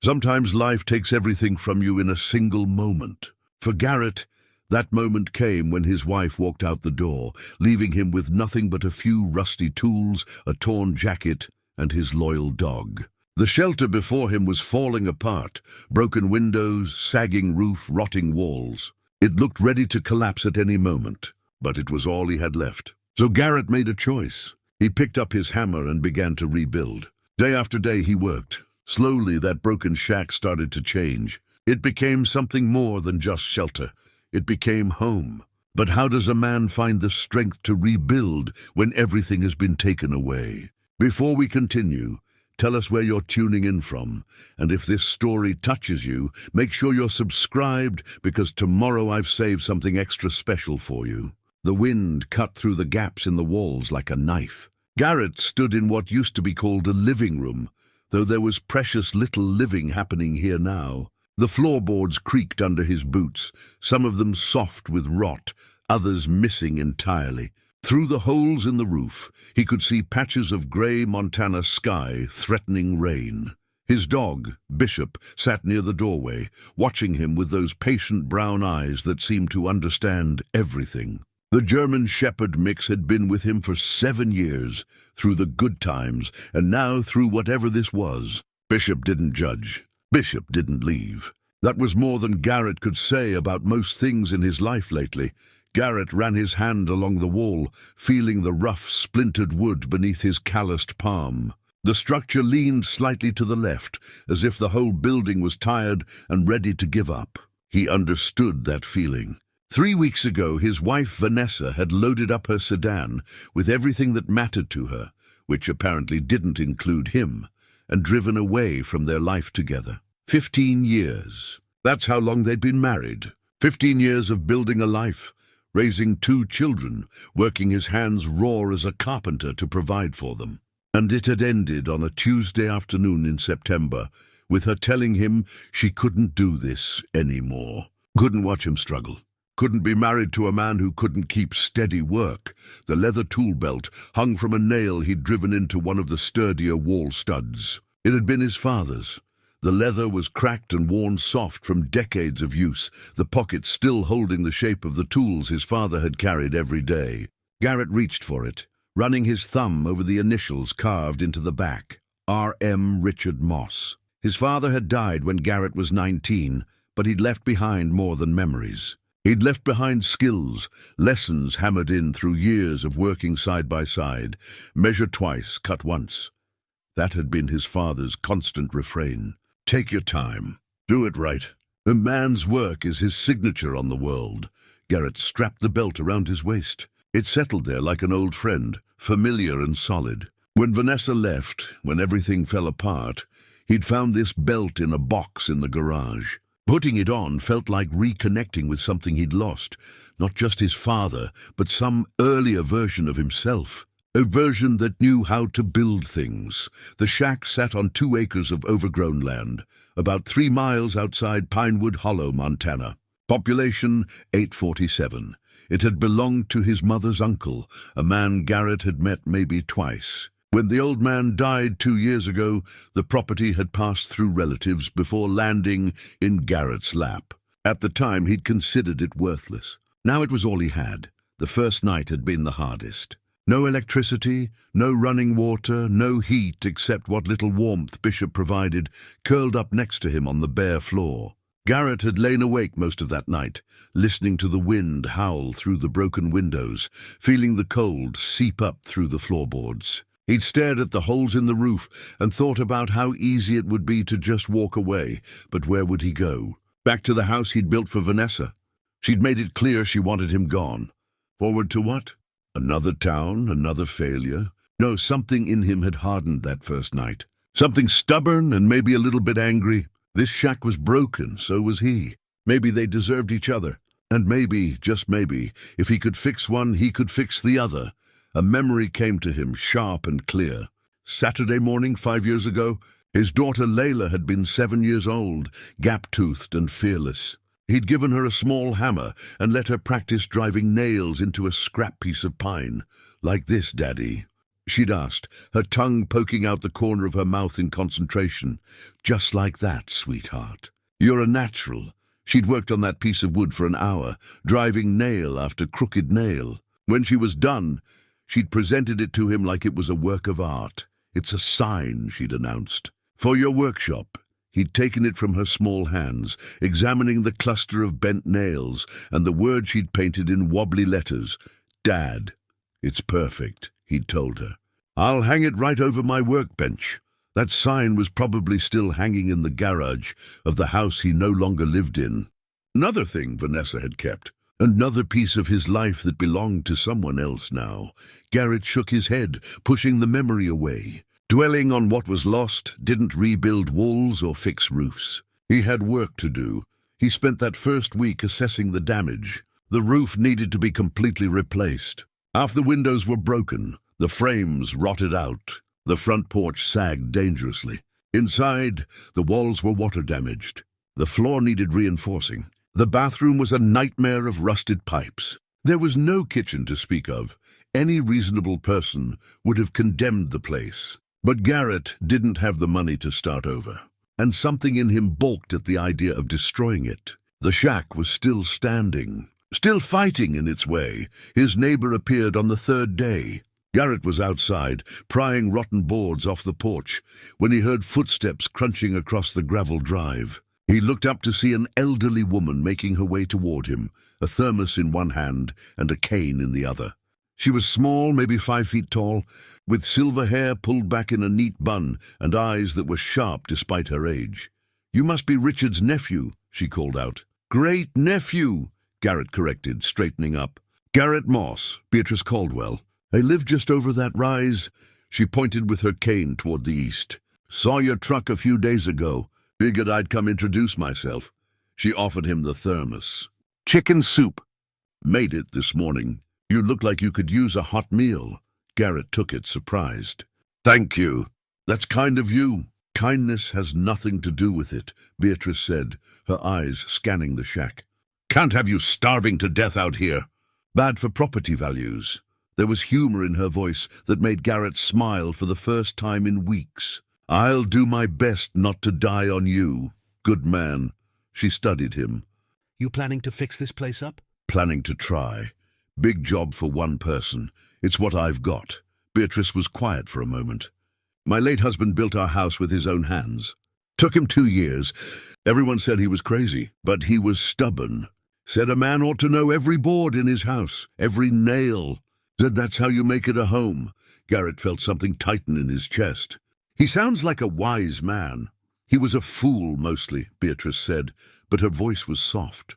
Sometimes life takes everything from you in a single moment. For Garrett, that moment came when his wife walked out the door, leaving him with nothing but a few rusty tools, a torn jacket, and his loyal dog. The shelter before him was falling apart, broken windows, sagging roof, rotting walls. It looked ready to collapse at any moment, but it was all he had left. So Garrett made a choice. He picked up his hammer and began to rebuild. Day after day he worked. Slowly that broken shack started to change. It became something more than just shelter. It became home. But how does a man find the strength to rebuild when everything has been taken away? Before we continue, tell us where you're tuning in from, and if this story touches you, make sure you're subscribed, because tomorrow I've saved something extra special for you. The wind cut through the gaps in the walls like a knife. Garrett stood in what used to be called a living room, though there was precious little living happening here now. The floorboards creaked under his boots, some of them soft with rot, others missing entirely. Through the holes in the roof, he could see patches of grey Montana sky threatening rain. His dog, Bishop, sat near the doorway, watching him with those patient brown eyes that seemed to understand everything. The German Shepherd mix had been with him for 7 years, through the good times, and now through whatever this was. Bishop didn't judge. Bishop didn't leave. That was more than Garrett could say about most things in his life lately. Garrett ran his hand along the wall, feeling the rough, splintered wood beneath his calloused palm. The structure leaned slightly to the left, as if the whole building was tired and ready to give up. He understood that feeling. 3 weeks ago, his wife Vanessa had loaded up her sedan with everything that mattered to her, which apparently didn't include him, and driven away from their life together. 15 years. That's how long they'd been married. 15 years of building a life, raising 2 children, working his hands raw as a carpenter to provide for them. And it had ended on a Tuesday afternoon in September, with her telling him she couldn't do this anymore. Couldn't watch him struggle. Couldn't be married to a man who couldn't keep steady work. The leather tool belt hung from a nail he'd driven into one of the sturdier wall studs. It had been his father's. The leather was cracked and worn soft from decades of use, the pockets still holding the shape of the tools his father had carried every day. Garrett reached for it, running his thumb over the initials carved into the back. R.M. Richard Moss. His father had died when Garrett was 19, but he'd left behind more than memories. He'd left behind skills, lessons hammered in through years of working side by side. Measure twice, cut once. That had been his father's constant refrain. Take your time. Do it right. A man's work is his signature on the world. Garrett strapped the belt around his waist. It settled there like an old friend, familiar and solid. When Vanessa left, when everything fell apart, he'd found this belt in a box in the garage. Putting it on felt like reconnecting with something he'd lost, not just his father, but some earlier version of himself. A version that knew how to build things. The shack sat on 2 acres of overgrown land, about 3 miles outside Pinewood Hollow, Montana. Population 847. It had belonged to his mother's uncle, a man Garrett had met maybe twice. When the old man died 2 years ago, the property had passed through relatives before landing in Garrett's lap. At the time, he'd considered it worthless. Now it was all he had. The first night had been the hardest. No electricity, no running water, no heat except what little warmth Bishop provided, curled up next to him on the bare floor. Garrett had lain awake most of that night, listening to the wind howl through the broken windows, feeling the cold seep up through the floorboards. He'd stared at the holes in the roof and thought about how easy it would be to just walk away, but where would he go? Back to the house he'd built for Vanessa. She'd made it clear she wanted him gone. Forward to what? Another town, another failure? No, something in him had hardened that first night. Something stubborn and maybe a little bit angry. This shack was broken, so was he. Maybe they deserved each other. And maybe, just maybe, if he could fix one, he could fix the other. A memory came to him, sharp and clear. Saturday morning 5 years ago, his daughter Layla had been 7 years old, gap-toothed and fearless. He'd given her a small hammer and let her practice driving nails into a scrap piece of pine. Like this, Daddy. she'd asked, her tongue poking out the corner of her mouth in concentration. Just like that, sweetheart. You're a natural. She'd worked on that piece of wood for an hour, driving nail after crooked nail. When she was done, she'd presented it to him like it was a work of art. It's a sign, she'd announced. For your workshop. He'd taken it from her small hands, examining the cluster of bent nails and the word she'd painted in wobbly letters. Dad. It's perfect, he'd told her. I'll hang it right over my workbench. That sign was probably still hanging in the garage of the house he no longer lived in. Another thing Vanessa had kept. Another piece of his life that belonged to someone else now. Garrett shook his head, pushing the memory away. Dwelling on what was lost didn't rebuild walls or fix roofs. He had work to do. He spent that first week assessing the damage. The roof needed to be completely replaced. Half the windows were broken. The frames rotted out. The front porch sagged dangerously. Inside, the walls were water damaged. The floor needed reinforcing. The bathroom was a nightmare of rusted pipes. There was no kitchen to speak of. Any reasonable person would have condemned the place. But Garrett didn't have the money to start over, and something in him balked at the idea of destroying it. The shack was still standing, still fighting in its way. His neighbor appeared on the third day. Garrett was outside, prying rotten boards off the porch, when he heard footsteps crunching across the gravel drive. He looked up to see an elderly woman making her way toward him, a thermos in one hand and a cane in the other. She was small, maybe 5 feet tall, with silver hair pulled back in a neat bun and eyes that were sharp despite her age. You must be Richard's nephew, she called out. Great nephew, Garrett corrected, straightening up. Garrett Moss, Beatrice Caldwell. I live just over that rise. She pointed with her cane toward the east. Saw your truck a few days ago. Figured I'd come introduce myself. She offered him the thermos. Chicken soup. Made it this morning. You look like you could use a hot meal. Garrett took it, surprised. Thank you. That's kind of you. Kindness has nothing to do with it, Beatrice said, her eyes scanning the shack. Can't have you starving to death out here. Bad for property values. There was humor in her voice that made Garrett smile for the first time in weeks. I'll do my best not to die on you. Good man. She studied him. You planning to fix this place up? Planning to try. Big job for one person. It's what I've got. Beatrice was quiet for a moment. My late husband built our house with his own hands. Took him 2 years. Everyone said he was crazy, but he was stubborn. Said a man ought to know every board in his house, every nail. Said that's how you make it a home. Garrett felt something tighten in his chest. He sounds like a wise man. He was a fool mostly, Beatrice said, but her voice was soft.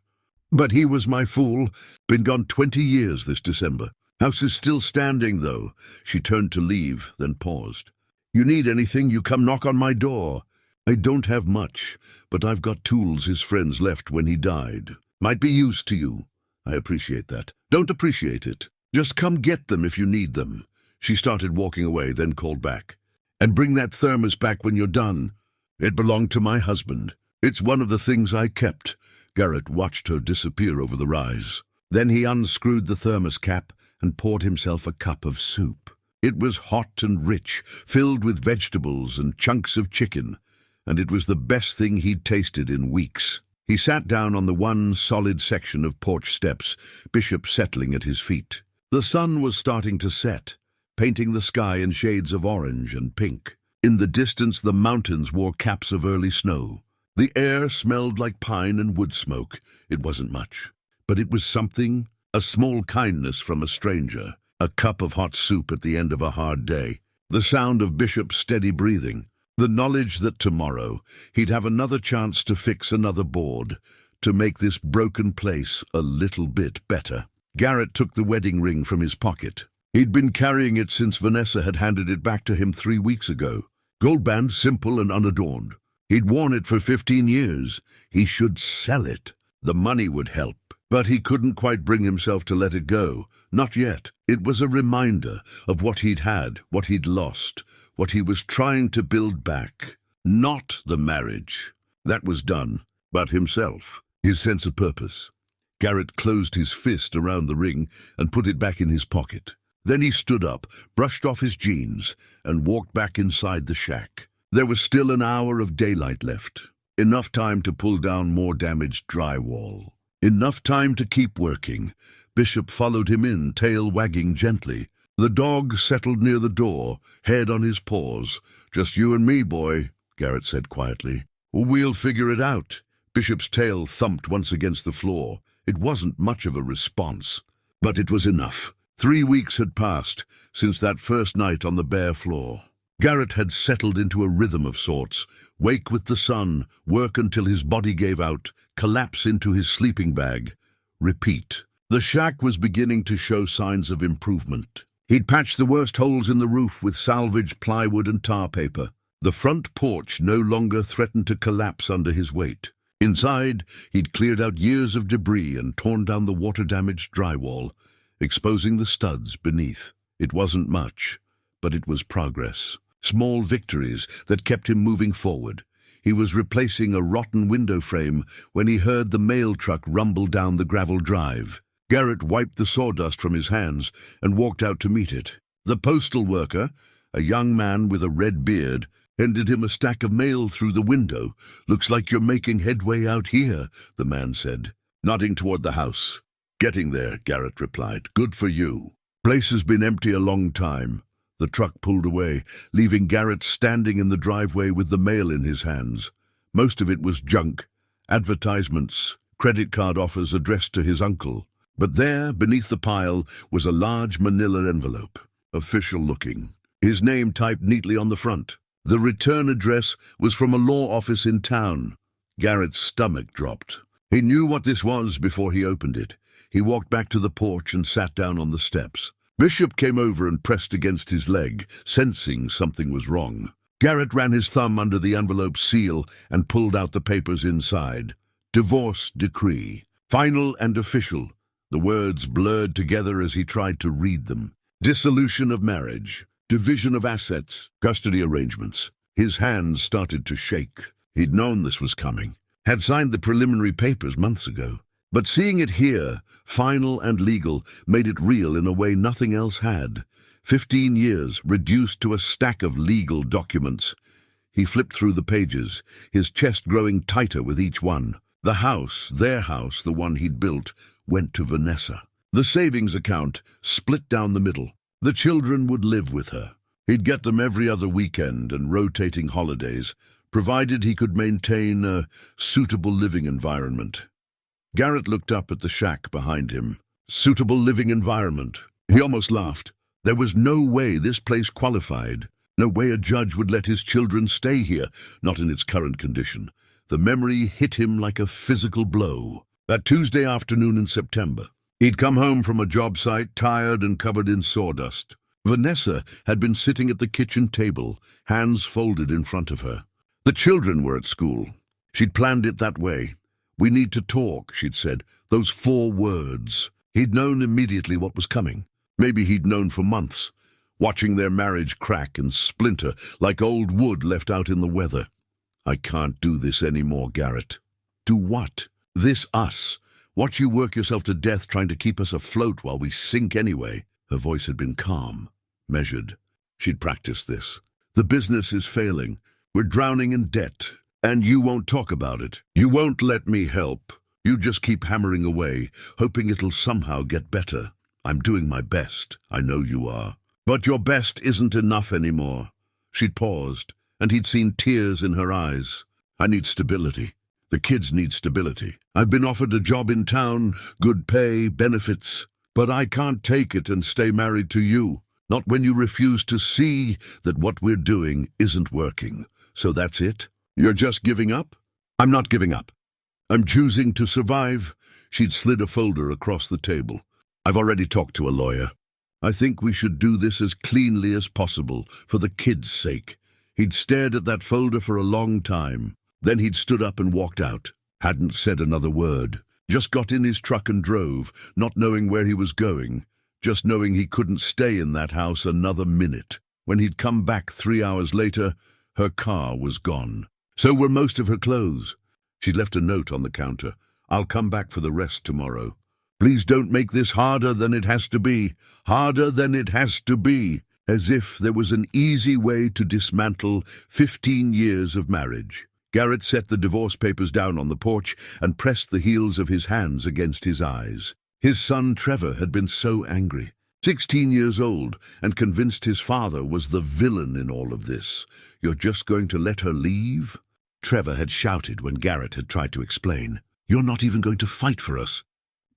But he was my fool. Been gone 20 years this December. House is still standing, though. She turned to leave, then paused. You need anything, you come knock on my door. I don't have much, but I've got tools his friends left when he died. Might be use to you. I appreciate that. Don't appreciate it. Just come get them if you need them. She started walking away, then called back. And bring that thermos back when you're done. It belonged to my husband. It's one of the things I kept. Garrett watched her disappear over the rise. Then he unscrewed the thermos cap and poured himself a cup of soup. It was hot and rich, filled with vegetables and chunks of chicken, and it was the best thing he'd tasted in weeks. He sat down on the one solid section of porch steps, Bishop settling at his feet. The sun was starting to set, painting the sky in shades of orange and pink. In the distance, the mountains wore caps of early snow. The air smelled like pine and wood smoke. It wasn't much, but it was something, a small kindness from a stranger, a cup of hot soup at the end of a hard day, the sound of Bishop's steady breathing, the knowledge that tomorrow he'd have another chance to fix another board, to make this broken place a little bit better. Garrett took the wedding ring from his pocket. He'd been carrying it since Vanessa had handed it back to him 3 weeks ago. Gold band, simple and unadorned. He'd worn it for 15 years. He should sell it. The money would help. But he couldn't quite bring himself to let it go. Not yet. It was a reminder of what he'd had, what he'd lost, what he was trying to build back. Not the marriage. That was done. But himself. His sense of purpose. Garrett closed his fist around the ring and put it back in his pocket. Then he stood up, brushed off his jeans, and walked back inside the shack. There was still an hour of daylight left. Enough time to pull down more damaged drywall. Enough time to keep working. Bishop followed him in, tail wagging gently. The dog settled near the door, head on his paws. "Just you and me, boy," Garrett said quietly. "We'll figure it out." Bishop's tail thumped once against the floor. It wasn't much of a response, but it was enough. 3 weeks had passed since that first night on the bare floor. Garrett had settled into a rhythm of sorts. Wake with the sun, work until his body gave out, collapse into his sleeping bag. Repeat. The shack was beginning to show signs of improvement. He'd patched the worst holes in the roof with salvaged plywood and tar paper. The front porch no longer threatened to collapse under his weight. Inside, he'd cleared out years of debris and torn down the water-damaged drywall, exposing the studs beneath. It wasn't much, but it was progress. Small victories that kept him moving forward. He was replacing a rotten window frame when he heard the mail truck rumble down the gravel drive. Garrett wiped the sawdust from his hands and walked out to meet it. The postal worker, a young man with a red beard, handed him a stack of mail through the window. "Looks like you're making headway out here," the man said, nodding toward the house. "Getting there," Garrett replied. "Good for you." "Place has been empty a long time." The truck pulled away, leaving Garrett standing in the driveway with the mail in his hands. Most of it was junk, advertisements, credit card offers addressed to his uncle. But there, beneath the pile, was a large manila envelope, official-looking, his name typed neatly on the front. The return address was from a law office in town. Garrett's stomach dropped. He knew what this was before he opened it. He walked back to the porch and sat down on the steps. Bishop came over and pressed against his leg, sensing something was wrong. Garrett ran his thumb under the envelope's seal and pulled out the papers inside. Divorce decree. Final and official. The words blurred together as he tried to read them. Dissolution of marriage. Division of assets. Custody arrangements. His hands started to shake. He'd known this was coming. Had signed the preliminary papers months ago. But seeing it here, final and legal, made it real in a way nothing else had. 15 years reduced to a stack of legal documents. He flipped through the pages, his chest growing tighter with each one. The house, their house, the one he'd built, went to Vanessa. The savings account split down the middle. The children would live with her. He'd get them every other weekend and rotating holidays, provided he could maintain a suitable living environment. Garrett looked up at the shack behind him. Suitable living environment. He almost laughed. There was no way this place qualified. No way a judge would let his children stay here, not in its current condition. The memory hit him like a physical blow. That Tuesday afternoon in September, he'd come home from a job site, tired and covered in sawdust. Vanessa had been sitting at the kitchen table, hands folded in front of her. The children were at school. She'd planned it that way. "We need to talk," she'd said. Those 4 words. He'd known immediately what was coming. Maybe he'd known for months, watching their marriage crack and splinter like old wood left out in the weather. "I can't do this anymore, Garrett." "Do what?" "This us. Watch you work yourself to death trying to keep us afloat while we sink anyway." Her voice had been calm, measured. She'd practiced this. "The business is failing. We're drowning in debt. And you won't talk about it. You won't let me help. You just keep hammering away, hoping it'll somehow get better. I'm doing my best. I know you are. But your best isn't enough anymore." She'd paused, and he'd seen tears in her eyes. "I need stability. The kids need stability. I've been offered a job in town, good pay, benefits. But I can't take it and stay married to you. Not when you refuse to see that what we're doing isn't working. So that's it? You're just giving up?" "I'm not giving up. I'm choosing to survive." She'd slid a folder across the table. "I've already talked to a lawyer. I think we should do this as cleanly as possible, for the kids' sake." He'd stared at that folder for a long time. Then he'd stood up and walked out. Hadn't said another word. Just got in his truck and drove, not knowing where he was going. Just knowing he couldn't stay in that house another minute. When he'd come back 3 hours later, her car was gone. So were most of her clothes. She'd left a note on the counter. "I'll come back for the rest tomorrow." Please don't make this harder than it has to be. Harder than it has to be. As if there was an easy way to dismantle 15 years of marriage. Garrett set the divorce papers down on the porch and pressed the heels of his hands against his eyes. His son Trevor had been so angry. 16 years old, and convinced his father was the villain in all of this. You're just going to let her leave? Trevor had shouted when Garrett had tried to explain. You're not even going to fight for us.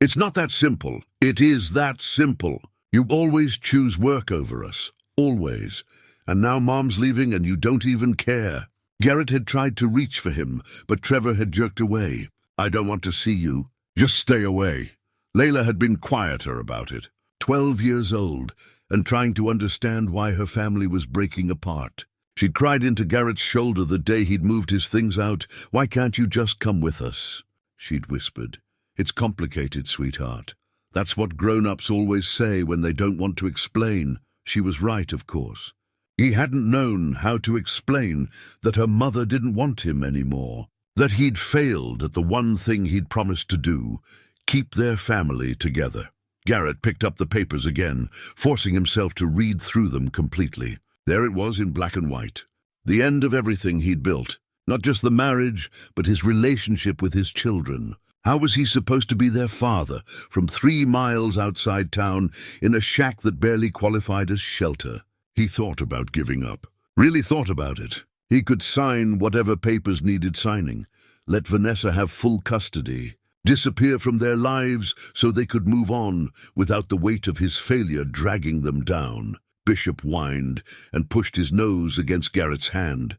It's not that simple. It is that simple. You always choose work over us. Always. And now Mom's leaving and you don't even care. Garrett had tried to reach for him, but Trevor had jerked away. I don't want to see you. Just stay away. Layla had been quieter about it. 12 years old, and trying to understand why her family was breaking apart. She'd cried into Garrett's shoulder the day he'd moved his things out. Why can't you just come with us? She'd whispered. It's complicated, sweetheart. That's what grown-ups always say when they don't want to explain. She was right, of course. He hadn't known how to explain that her mother didn't want him anymore, that he'd failed at the one thing he'd promised to do, keep their family together. Garrett picked up the papers again, forcing himself to read through them completely. There it was in black and white. The end of everything he'd built. Not just the marriage, but his relationship with his children. How was he supposed to be their father from 3 miles outside town in a shack that barely qualified as shelter? He thought about giving up. Really thought about it. He could sign whatever papers needed signing. Let Vanessa have full custody. Disappear from their lives so they could move on without the weight of his failure dragging them down. Bishop whined and pushed his nose against Garrett's hand.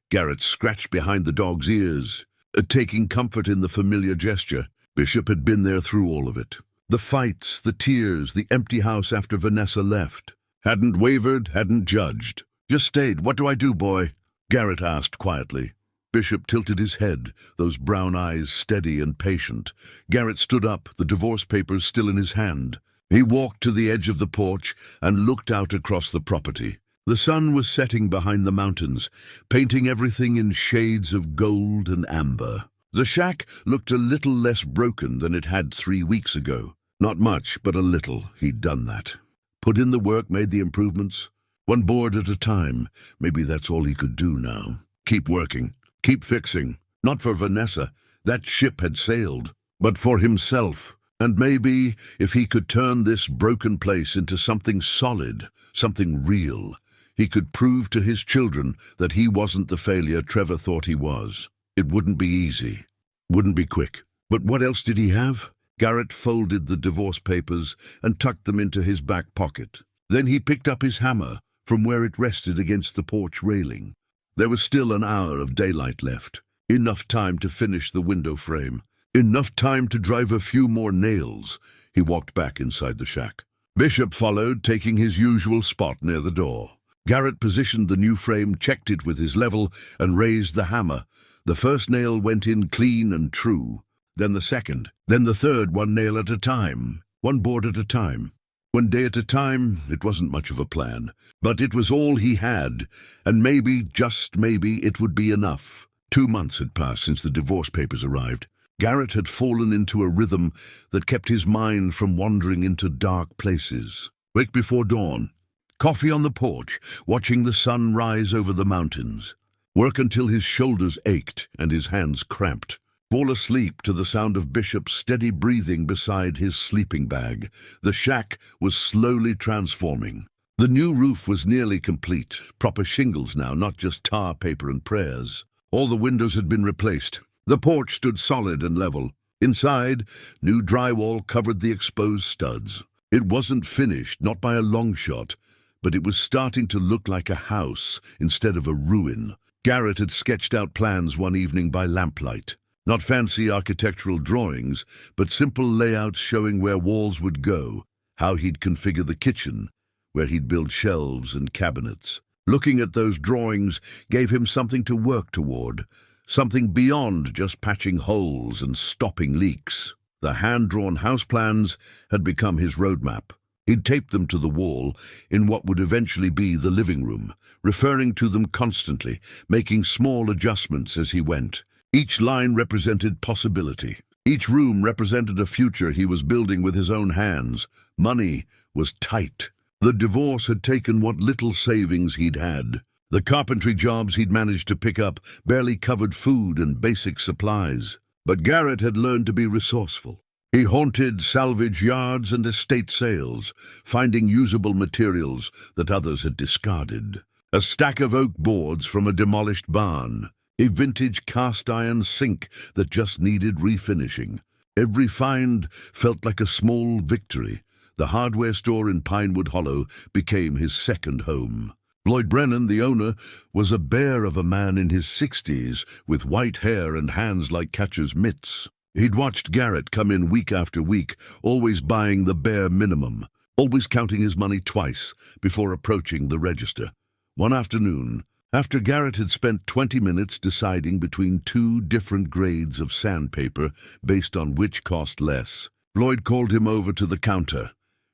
Garrett scratched behind the dog's ears, taking comfort in the familiar gesture. Bishop had been there through all of it. The fights, the tears, the empty house after Vanessa left. Hadn't wavered, hadn't judged. Just stayed. What do I do, boy? Garrett asked quietly. Bishop tilted his head, those brown eyes steady and patient. Garrett stood up, the divorce papers still in his hand. He walked to the edge of the porch and looked out across the property. The sun was setting behind the mountains, painting everything in shades of gold and amber. The shack looked a little less broken than it had 3 weeks ago. Not much, but a little. He'd done that. Put in the work, made the improvements. One board at a time. Maybe that's all he could do now. Keep working. Keep fixing. Not for Vanessa. That ship had sailed. But for himself. And maybe if he could turn this broken place into something solid, something real, he could prove to his children that he wasn't the failure Trevor thought he was. It wouldn't be easy. Wouldn't be quick. But what else did he have? Garrett folded the divorce papers and tucked them into his back pocket. Then he picked up his hammer from where it rested against the porch railing. There was still an hour of daylight left. Enough time to finish the window frame. Enough time to drive a few more nails. He walked back inside the shack. Bishop followed, taking his usual spot near the door. Garrett positioned the new frame, checked it with his level, and raised the hammer. The first nail went in clean and true. Then the second. Then the third, one nail at a time. One board at a time. One day at a time. It wasn't much of a plan. But it was all he had. And maybe, just maybe, it would be enough. 2 months had passed since the divorce papers arrived. Garrett had fallen into a rhythm that kept his mind from wandering into dark places. Wake before dawn. Coffee on the porch, watching the sun rise over the mountains. Work until his shoulders ached and his hands cramped. Fall asleep to the sound of Bishop's steady breathing beside his sleeping bag. The shack was slowly transforming. The new roof was nearly complete. Proper shingles now, not just tar, paper, and prayers. All the windows had been replaced. The porch stood solid and level. Inside, new drywall covered the exposed studs. It wasn't finished, not by a long shot, but it was starting to look like a house instead of a ruin. Garrett had sketched out plans one evening by lamplight. Not fancy architectural drawings, but simple layouts showing where walls would go, how he'd configure the kitchen, where he'd build shelves and cabinets. Looking at those drawings gave him something to work toward, something beyond just patching holes and stopping leaks. The hand-drawn house plans had become his roadmap. He'd taped them to the wall in what would eventually be the living room, referring to them constantly, making small adjustments as he went. Each line represented possibility. Each room represented a future he was building with his own hands. Money was tight. The divorce had taken what little savings he'd had. The carpentry jobs he'd managed to pick up barely covered food and basic supplies. But Garrett had learned to be resourceful. He haunted salvage yards and estate sales, finding usable materials that others had discarded. A stack of oak boards from a demolished barn. A vintage cast-iron sink that just needed refinishing. Every find felt like a small victory. The hardware store in Pinewood Hollow became his second home. Floyd Brennan, the owner, was a bear of a man in his 60s with white hair and hands like catcher's mitts. He'd watched Garrett come in week after week, always buying the bare minimum, always counting his money twice before approaching the register. One afternoon, after Garrett had spent 20 minutes deciding between two different grades of sandpaper based on which cost less, Floyd called him over to the counter.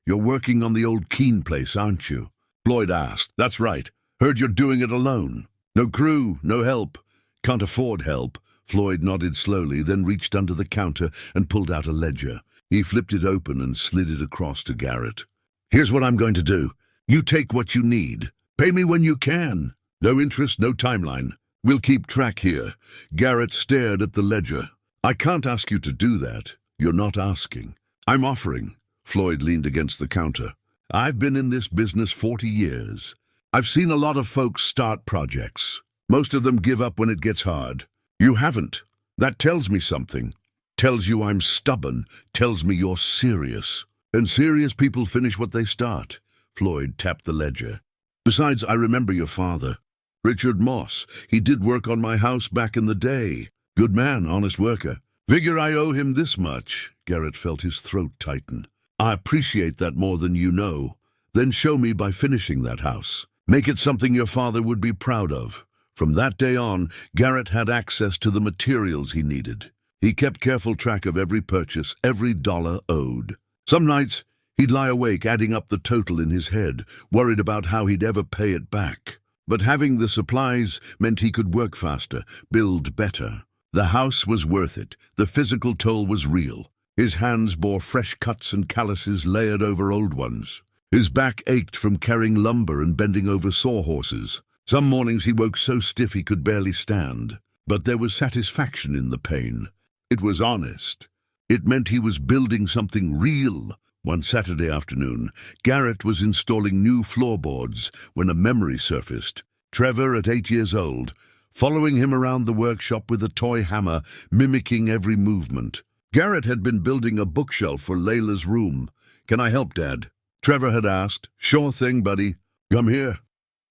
"You're working on the old Keene place, aren't you?" Floyd asked. "That's right. Heard you're doing it alone." "No crew, no help. Can't afford help." Floyd nodded slowly, then reached under the counter and pulled out a ledger. He flipped it open and slid it across to Garrett. "Here's what I'm going to do. You take what you need. Pay me when you can. No interest, no timeline. We'll keep track here." Garrett stared at the ledger. "I can't ask you to do that. You're not asking. I'm offering." Floyd leaned against the counter. "I've been in this business 40 years. I've seen a lot of folks start projects. Most of them give up when it gets hard. You haven't. That tells me something. Tells you I'm stubborn. Tells me you're serious. And serious people finish what they start." Floyd tapped the ledger. "Besides, I remember your father. Richard Moss. He did work on my house back in the day. Good man, honest worker. Figure I owe him this much." Garrett felt his throat tighten. "I appreciate that more than you know. Then show me by finishing that house. Make it something your father would be proud of." From that day on, Garrett had access to the materials he needed. He kept careful track of every purchase, every dollar owed. Some nights, he'd lie awake adding up the total in his head, worried about how he'd ever pay it back. But having the supplies meant he could work faster, build better. The house was worth it. The physical toll was real. His hands bore fresh cuts and calluses layered over old ones. His back ached from carrying lumber and bending over sawhorses. Some mornings he woke so stiff he could barely stand. But there was satisfaction in the pain. It was honest. It meant he was building something real. One Saturday afternoon, Garrett was installing new floorboards when a memory surfaced. Trevor, at 8 years old, following him around the workshop with a toy hammer, mimicking every movement. Garrett had been building a bookshelf for Layla's room. "Can I help, Dad?" Trevor had asked. "Sure thing, buddy. Come here."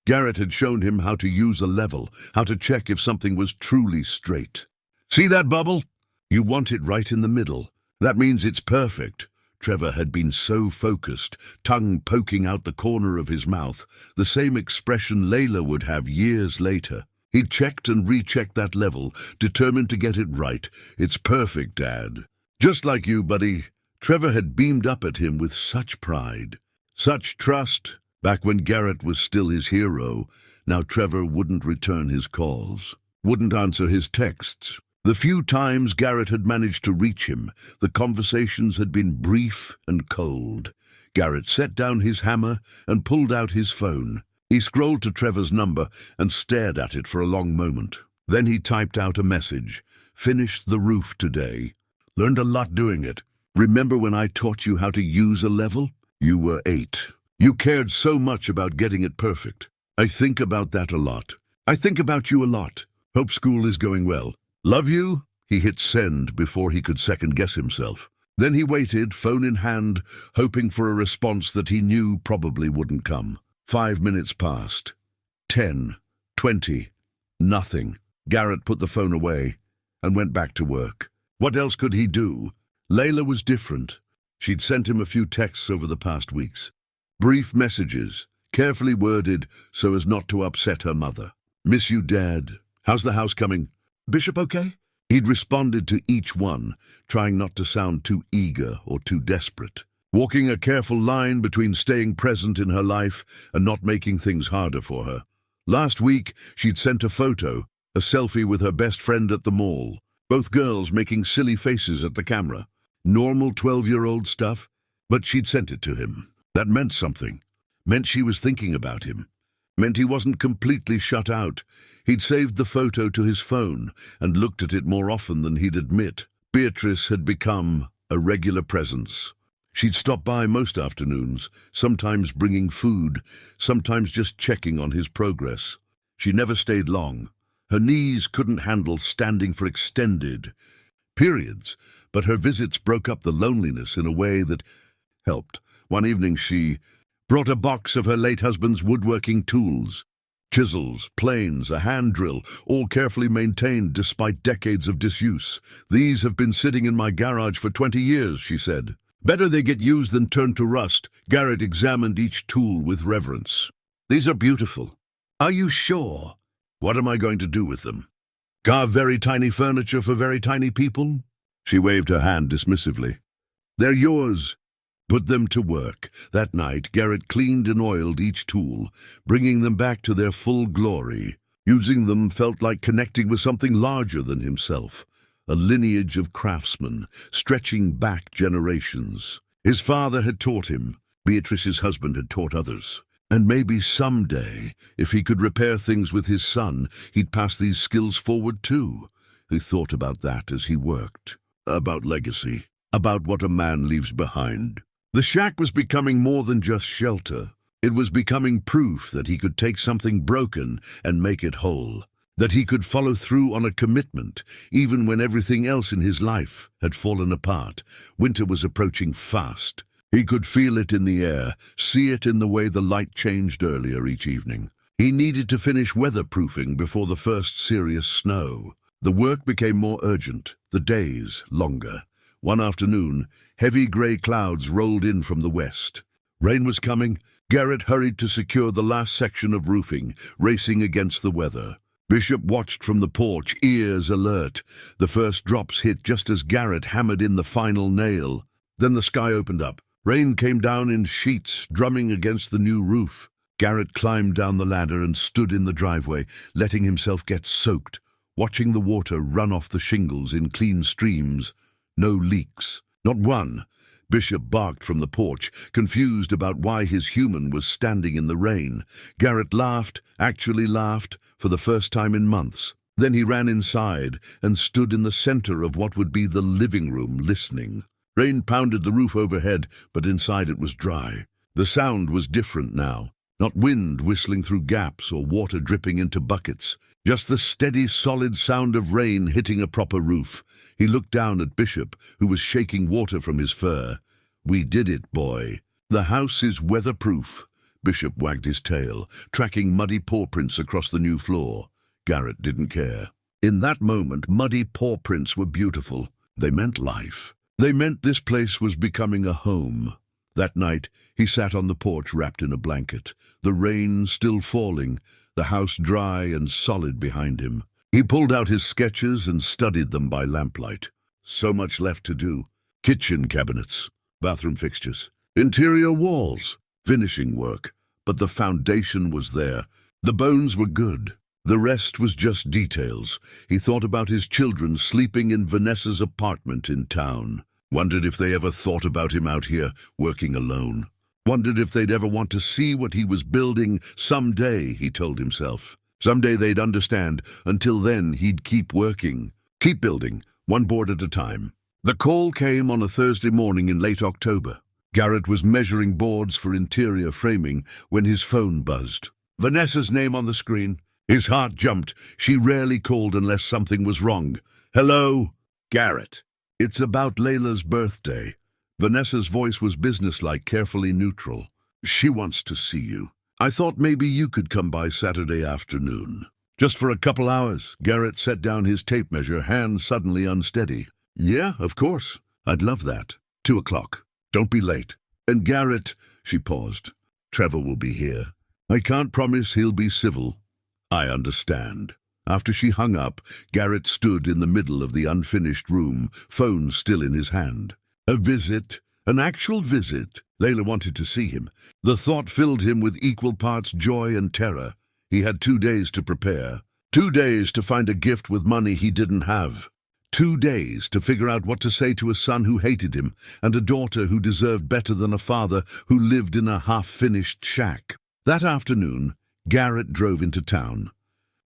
Garrett had shown him how to use a level, how to check if something was truly straight. "See that bubble? You want it right in the middle. That means it's perfect." Trevor had been so focused, tongue poking out the corner of his mouth, the same expression Layla would have years later. He'd checked and rechecked that level, determined to get it right. "It's perfect, Dad." "Just like you, buddy." Trevor had beamed up at him with such pride, such trust. Back when Garrett was still his hero, now Trevor wouldn't return his calls, wouldn't answer his texts. The few times Garrett had managed to reach him, the conversations had been brief and cold. Garrett set down his hammer and pulled out his phone. He scrolled to Trevor's number and stared at it for a long moment. Then he typed out a message. "Finished the roof today. Learned a lot doing it. Remember when I taught you how to use a level? You were 8. You cared so much about getting it perfect. I think about that a lot. I think about you a lot. Hope school is going well. Love you." He hit send before he could second-guess himself. Then he waited, phone in hand, hoping for a response that he knew probably wouldn't come. 5 minutes passed. 10, 20, nothing. Garrett put the phone away and went back to work. What else could he do? Layla was different. She'd sent him a few texts over the past weeks. Brief messages, carefully worded so as not to upset her mother. "Miss you, Dad. How's the house coming? Bishop okay?" He'd responded to each one, trying not to sound too eager or too desperate. Walking a careful line between staying present in her life and not making things harder for her. Last week, she'd sent a photo, a selfie with her best friend at the mall. both girls making silly faces at the camera. Normal 12-year-old stuff, but she'd sent it to him. That meant something. Meant she was thinking about him. Meant he wasn't completely shut out. He'd saved the photo to his phone and looked at it more often than he'd admit. Beatrice had become a regular presence. She'd stop by most afternoons, sometimes bringing food, sometimes just checking on his progress. She never stayed long. Her knees couldn't handle standing for extended periods, but her visits broke up the loneliness in a way that helped. One evening she brought a box of her late husband's woodworking tools. Chisels, planes, a hand drill, all carefully maintained despite decades of disuse. "These have been sitting in my garage for 20 years, she said. "Better they get used than turn to rust." Garrett examined each tool with reverence. "These are beautiful." "Are you sure?" "What am I going to do with them? Carve very tiny furniture for very tiny people?" She waved her hand dismissively. "They're yours. Put them to work." That night, Garrett cleaned and oiled each tool, bringing them back to their full glory. Using them felt like connecting with something larger than himself, a lineage of craftsmen, stretching back generations. His father had taught him, Beatrice's husband had taught others. And maybe someday, if he could repair things with his son, he'd pass these skills forward too. He thought about that as he worked. About legacy. About what a man leaves behind. The shack was becoming more than just shelter. It was becoming proof that he could take something broken and make it whole. That he could follow through on a commitment, even when everything else in his life had fallen apart. Winter was approaching fast. He could feel it in the air, see it in the way the light changed earlier each evening. He needed to finish weatherproofing before the first serious snow. The work became more urgent, the days longer. One afternoon, heavy grey clouds rolled in from the west. Rain was coming. Garrett hurried to secure the last section of roofing, racing against the weather. Bishop watched from the porch, ears alert. The first drops hit just as Garrett hammered in the final nail. Then the sky opened up. Rain came down in sheets, drumming against the new roof. Garrett climbed down the ladder and stood in the driveway, letting himself get soaked, watching the water run off the shingles in clean streams. No leaks. Not one. Bishop barked from the porch, confused about why his human was standing in the rain. Garrett laughed, actually laughed, for the first time in months. Then he ran inside and stood in the center of what would be the living room, listening. Rain pounded the roof overhead, but inside it was dry. The sound was different now. Not wind whistling through gaps or water dripping into buckets. Just the steady, solid sound of rain hitting a proper roof. He looked down at Bishop, who was shaking water from his fur. "We did it, boy. The house is weatherproof." Bishop wagged his tail, tracking muddy paw prints across the new floor. Garrett didn't care. In that moment, muddy paw prints were beautiful. They meant life. They meant this place was becoming a home. That night, he sat on the porch wrapped in a blanket, the rain still falling, the house dry and solid behind him. He pulled out his sketches and studied them by lamplight. So much left to do. Kitchen cabinets, bathroom fixtures, interior walls, finishing work. But the foundation was there. The bones were good. The rest was just details. He thought about his children sleeping in Vanessa's apartment in town. Wondered if they ever thought about him out here, working alone. Wondered if they'd ever want to see what he was building. Someday, he told himself. Someday they'd understand. Until then, he'd keep working. Keep building, one board at a time. The call came on a Thursday morning in late October. Garrett was measuring boards for interior framing when his phone buzzed. Vanessa's name on the screen. His heart jumped. She rarely called unless something was wrong. "Hello?" "Garrett." "It's about Layla's birthday." Vanessa's voice was businesslike, carefully neutral. "She wants to see you. I thought maybe you could come by Saturday afternoon." "Just for a couple hours." Garrett set down his tape measure, hand suddenly unsteady. "Yeah, of course. I'd love that. 2:00. Don't be late." "And Garrett," she paused. "Trevor will be here. I can't promise he'll be civil." "I understand." After she hung up, Garrett stood in the middle of the unfinished room, phone still in his hand. A visit, an actual visit. Layla wanted to see him. The thought filled him with equal parts joy and terror. He had 2 days to prepare. 2 days to find a gift with money he didn't have. 2 days to figure out what to say to a son who hated him and a daughter who deserved better than a father who lived in a half-finished shack. That afternoon, Garrett drove into town.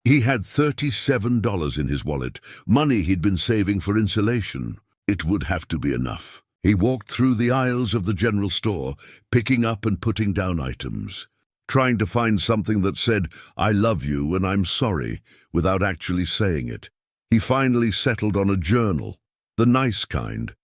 He had $37 in his wallet, money he'd been saving for insulation. It would have to be enough. He walked through the aisles of the general store, picking up and putting down items, trying to find something that said, "I love you and I'm sorry," without actually saying it. He finally settled on a journal, the nice kind,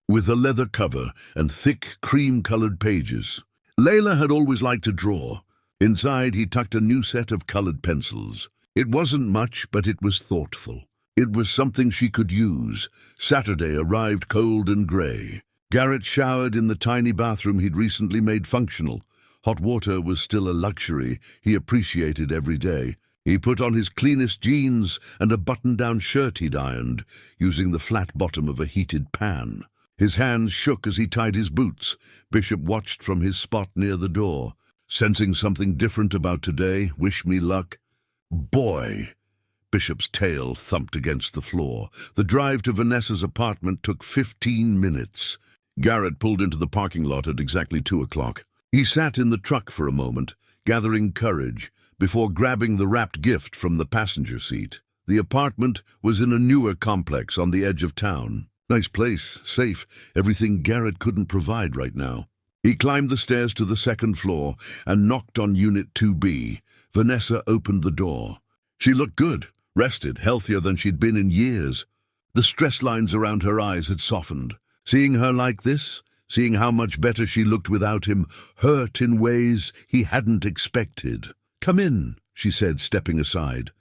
with a leather cover and thick cream-colored pages. Layla had always liked to draw. Inside, he tucked a new set of colored pencils. It wasn't much, but it was thoughtful. It was something she could use. Saturday arrived cold and gray. Garrett showered in the tiny bathroom he'd recently made functional. Hot water was still a luxury he appreciated every day. He put on his cleanest jeans and a button-down shirt he'd ironed, using the flat bottom of a heated pan. His hands shook as he tied his boots. Bishop watched from his spot near the door. Sensing something different about today, wish me luck. Boy! Bishop's tail thumped against the floor. The drive to Vanessa's apartment took 15 minutes. Garrett pulled into the parking lot at exactly 2 o'clock. He sat in the truck for a moment, gathering courage, before grabbing the wrapped gift from the passenger seat. The apartment was in a newer complex on the edge of town. Nice place, safe, everything Garrett couldn't provide right now. He climbed the stairs to the second floor and knocked on Unit 2B. Vanessa opened the door. She looked good, rested, healthier than she'd been in years. The stress lines around her eyes had softened. Seeing her like this, seeing how much better she looked without him, hurt in ways he hadn't expected. "Come in," she said, stepping aside.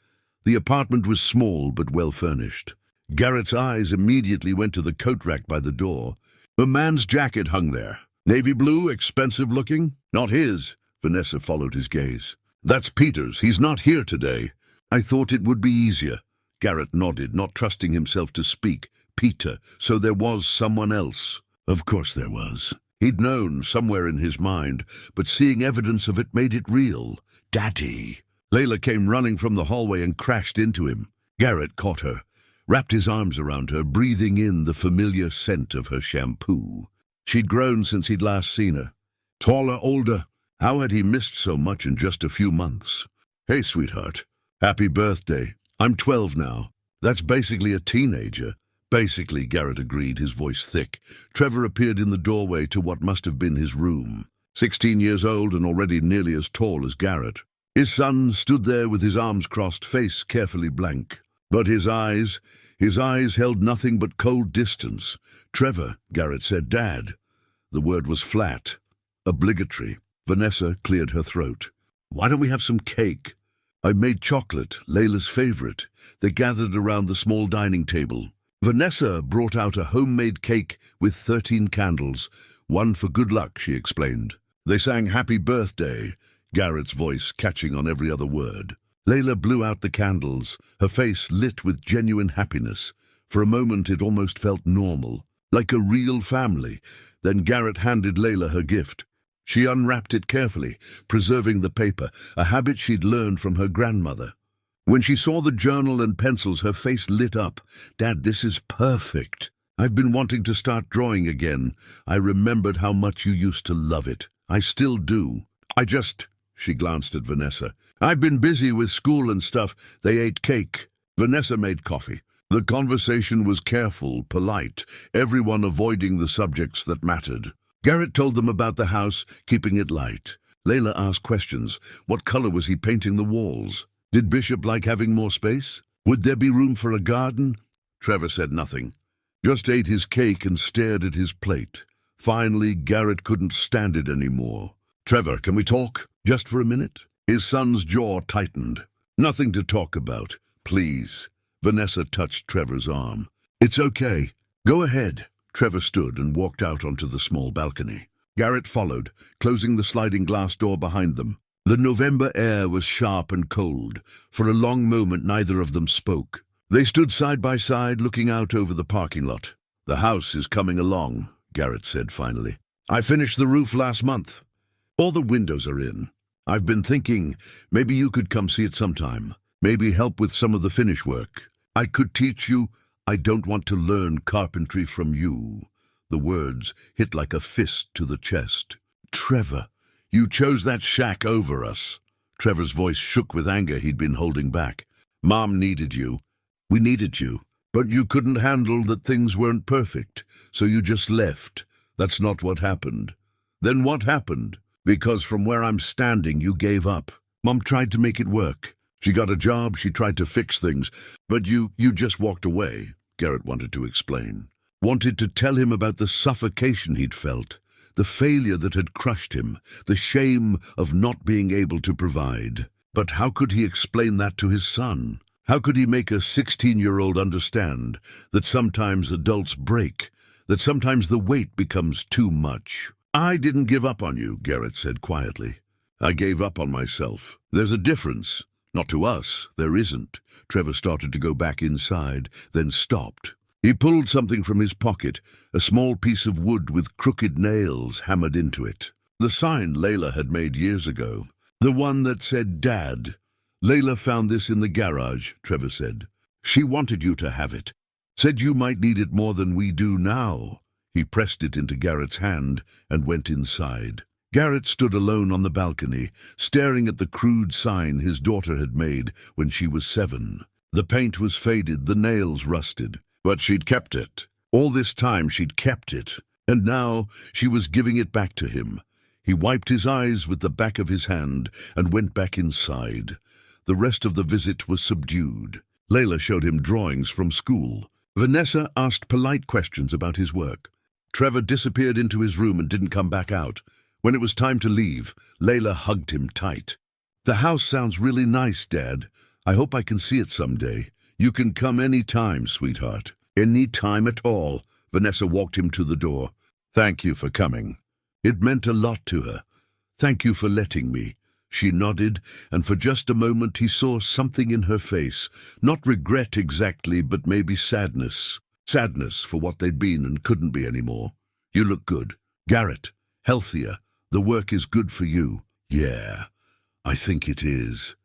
The apartment was small but well-furnished. Garrett's eyes immediately went to the coat rack by the door. A man's jacket hung there. Navy blue, expensive looking? Not his. Vanessa followed his gaze. "That's Peter's. He's not here today." "I thought it would be easier." Garrett nodded, not trusting himself to speak. Peter. So there was someone else. Of course there was. He'd known, somewhere in his mind, but seeing evidence of it made it real. Daddy. Layla came running from the hallway and crashed into him. Garrett caught her, wrapped his arms around her, breathing in the familiar scent of her shampoo. She'd grown since he'd last seen her. Taller, older. How had he missed so much in just a few months? "Hey, sweetheart. Happy birthday. I'm 12 now." "That's basically a teenager." "Basically," Garrett agreed, his voice thick. Trevor appeared in the doorway to what must have been his room. 16 years old and already nearly as tall as Garrett. His son stood there with his arms crossed, face carefully blank. But his eyes held nothing but cold distance. "Trevor," Garrett said. "Dad." The word was flat, obligatory. Vanessa cleared her throat. "Why don't we have some cake?" "I made chocolate, Layla's favorite." They gathered around the small dining table. Vanessa brought out a homemade cake with 13 candles. "One for good luck," she explained. They sang "Happy Birthday," Garrett's voice catching on every other word. Layla blew out the candles, her face lit with genuine happiness. For a moment it almost felt normal, like a real family. Then Garrett handed Layla her gift. She unwrapped it carefully, preserving the paper, a habit she'd learned from her grandmother. When she saw the journal and pencils, her face lit up. "Dad, this is perfect. I've been wanting to start drawing again. I remembered how much you used to love it. I still do. She glanced at Vanessa. "I've been busy with school and stuff." They ate cake. Vanessa made coffee. The conversation was careful, polite, everyone avoiding the subjects that mattered. Garrett told them about the house, keeping it light. Layla asked questions. What color was he painting the walls? Did Bishop like having more space? Would there be room for a garden? Trevor said nothing. Just ate his cake and stared at his plate. Finally, Garrett couldn't stand it anymore. "Trevor, can we talk? Just for a minute?" His son's jaw tightened. "Nothing to talk about, please." Vanessa touched Trevor's arm. "It's okay. Go ahead." Trevor stood and walked out onto the small balcony. Garrett followed, closing the sliding glass door behind them. The November air was sharp and cold. For a long moment, neither of them spoke. They stood side by side, looking out over the parking lot. "The house is coming along," Garrett said finally. "I finished the roof last month. All the windows are in. I've been thinking maybe you could come see it sometime. Maybe help with some of the finish work. I could teach you." I don't want to learn carpentry from you." The words hit like a fist to the chest. "Trevor, you chose that shack over us." Trevor's voice shook with anger he'd been holding back. "Mom needed you. We needed you. But you couldn't handle that things weren't perfect, so you just left. That's not what happened." "Then what happened?" "Because from where I'm standing, you gave up. Mom tried to make it work. She got a job, she tried to fix things, but you just walked away," Garrett wanted to explain. Wanted to tell him about the suffocation he'd felt, the failure that had crushed him, the shame of not being able to provide. But how could he explain that to his son? How could he make a 16-year-old understand that sometimes adults break, that sometimes the weight becomes too much? "I didn't give up on you," Garrett said quietly. "I gave up on myself. There's a difference. Not to us, there isn't." Trevor started to go back inside, then stopped. He pulled something from his pocket, a small piece of wood with crooked nails hammered into it. The sign Layla had made years ago. The one that said Dad. "Layla found this in the garage," Trevor said. "She wanted you to have it. Said you might need it more than we do now." He pressed it into Garrett's hand and went inside. Garrett stood alone on the balcony, staring at the crude sign his daughter had made when she was 7. The paint was faded, the nails rusted, but she'd kept it. All this time she'd kept it, and now she was giving it back to him. He wiped his eyes with the back of his hand and went back inside. The rest of the visit was subdued. Layla showed him drawings from school. Vanessa asked polite questions about his work. Trevor disappeared into his room and didn't come back out. When it was time to leave, Layla hugged him tight. "The house sounds really nice, Dad. I hope I can see it someday." "You can come any time, sweetheart. Any time at all." Vanessa walked him to the door. "Thank you for coming." It meant a lot to her. "Thank you for letting me." She nodded, and for just a moment he saw something in her face. Not regret exactly, but maybe sadness. Sadness for what they'd been and couldn't be anymore. "You look good. Garrett, healthier. The work is good for you." "Yeah, I think it is."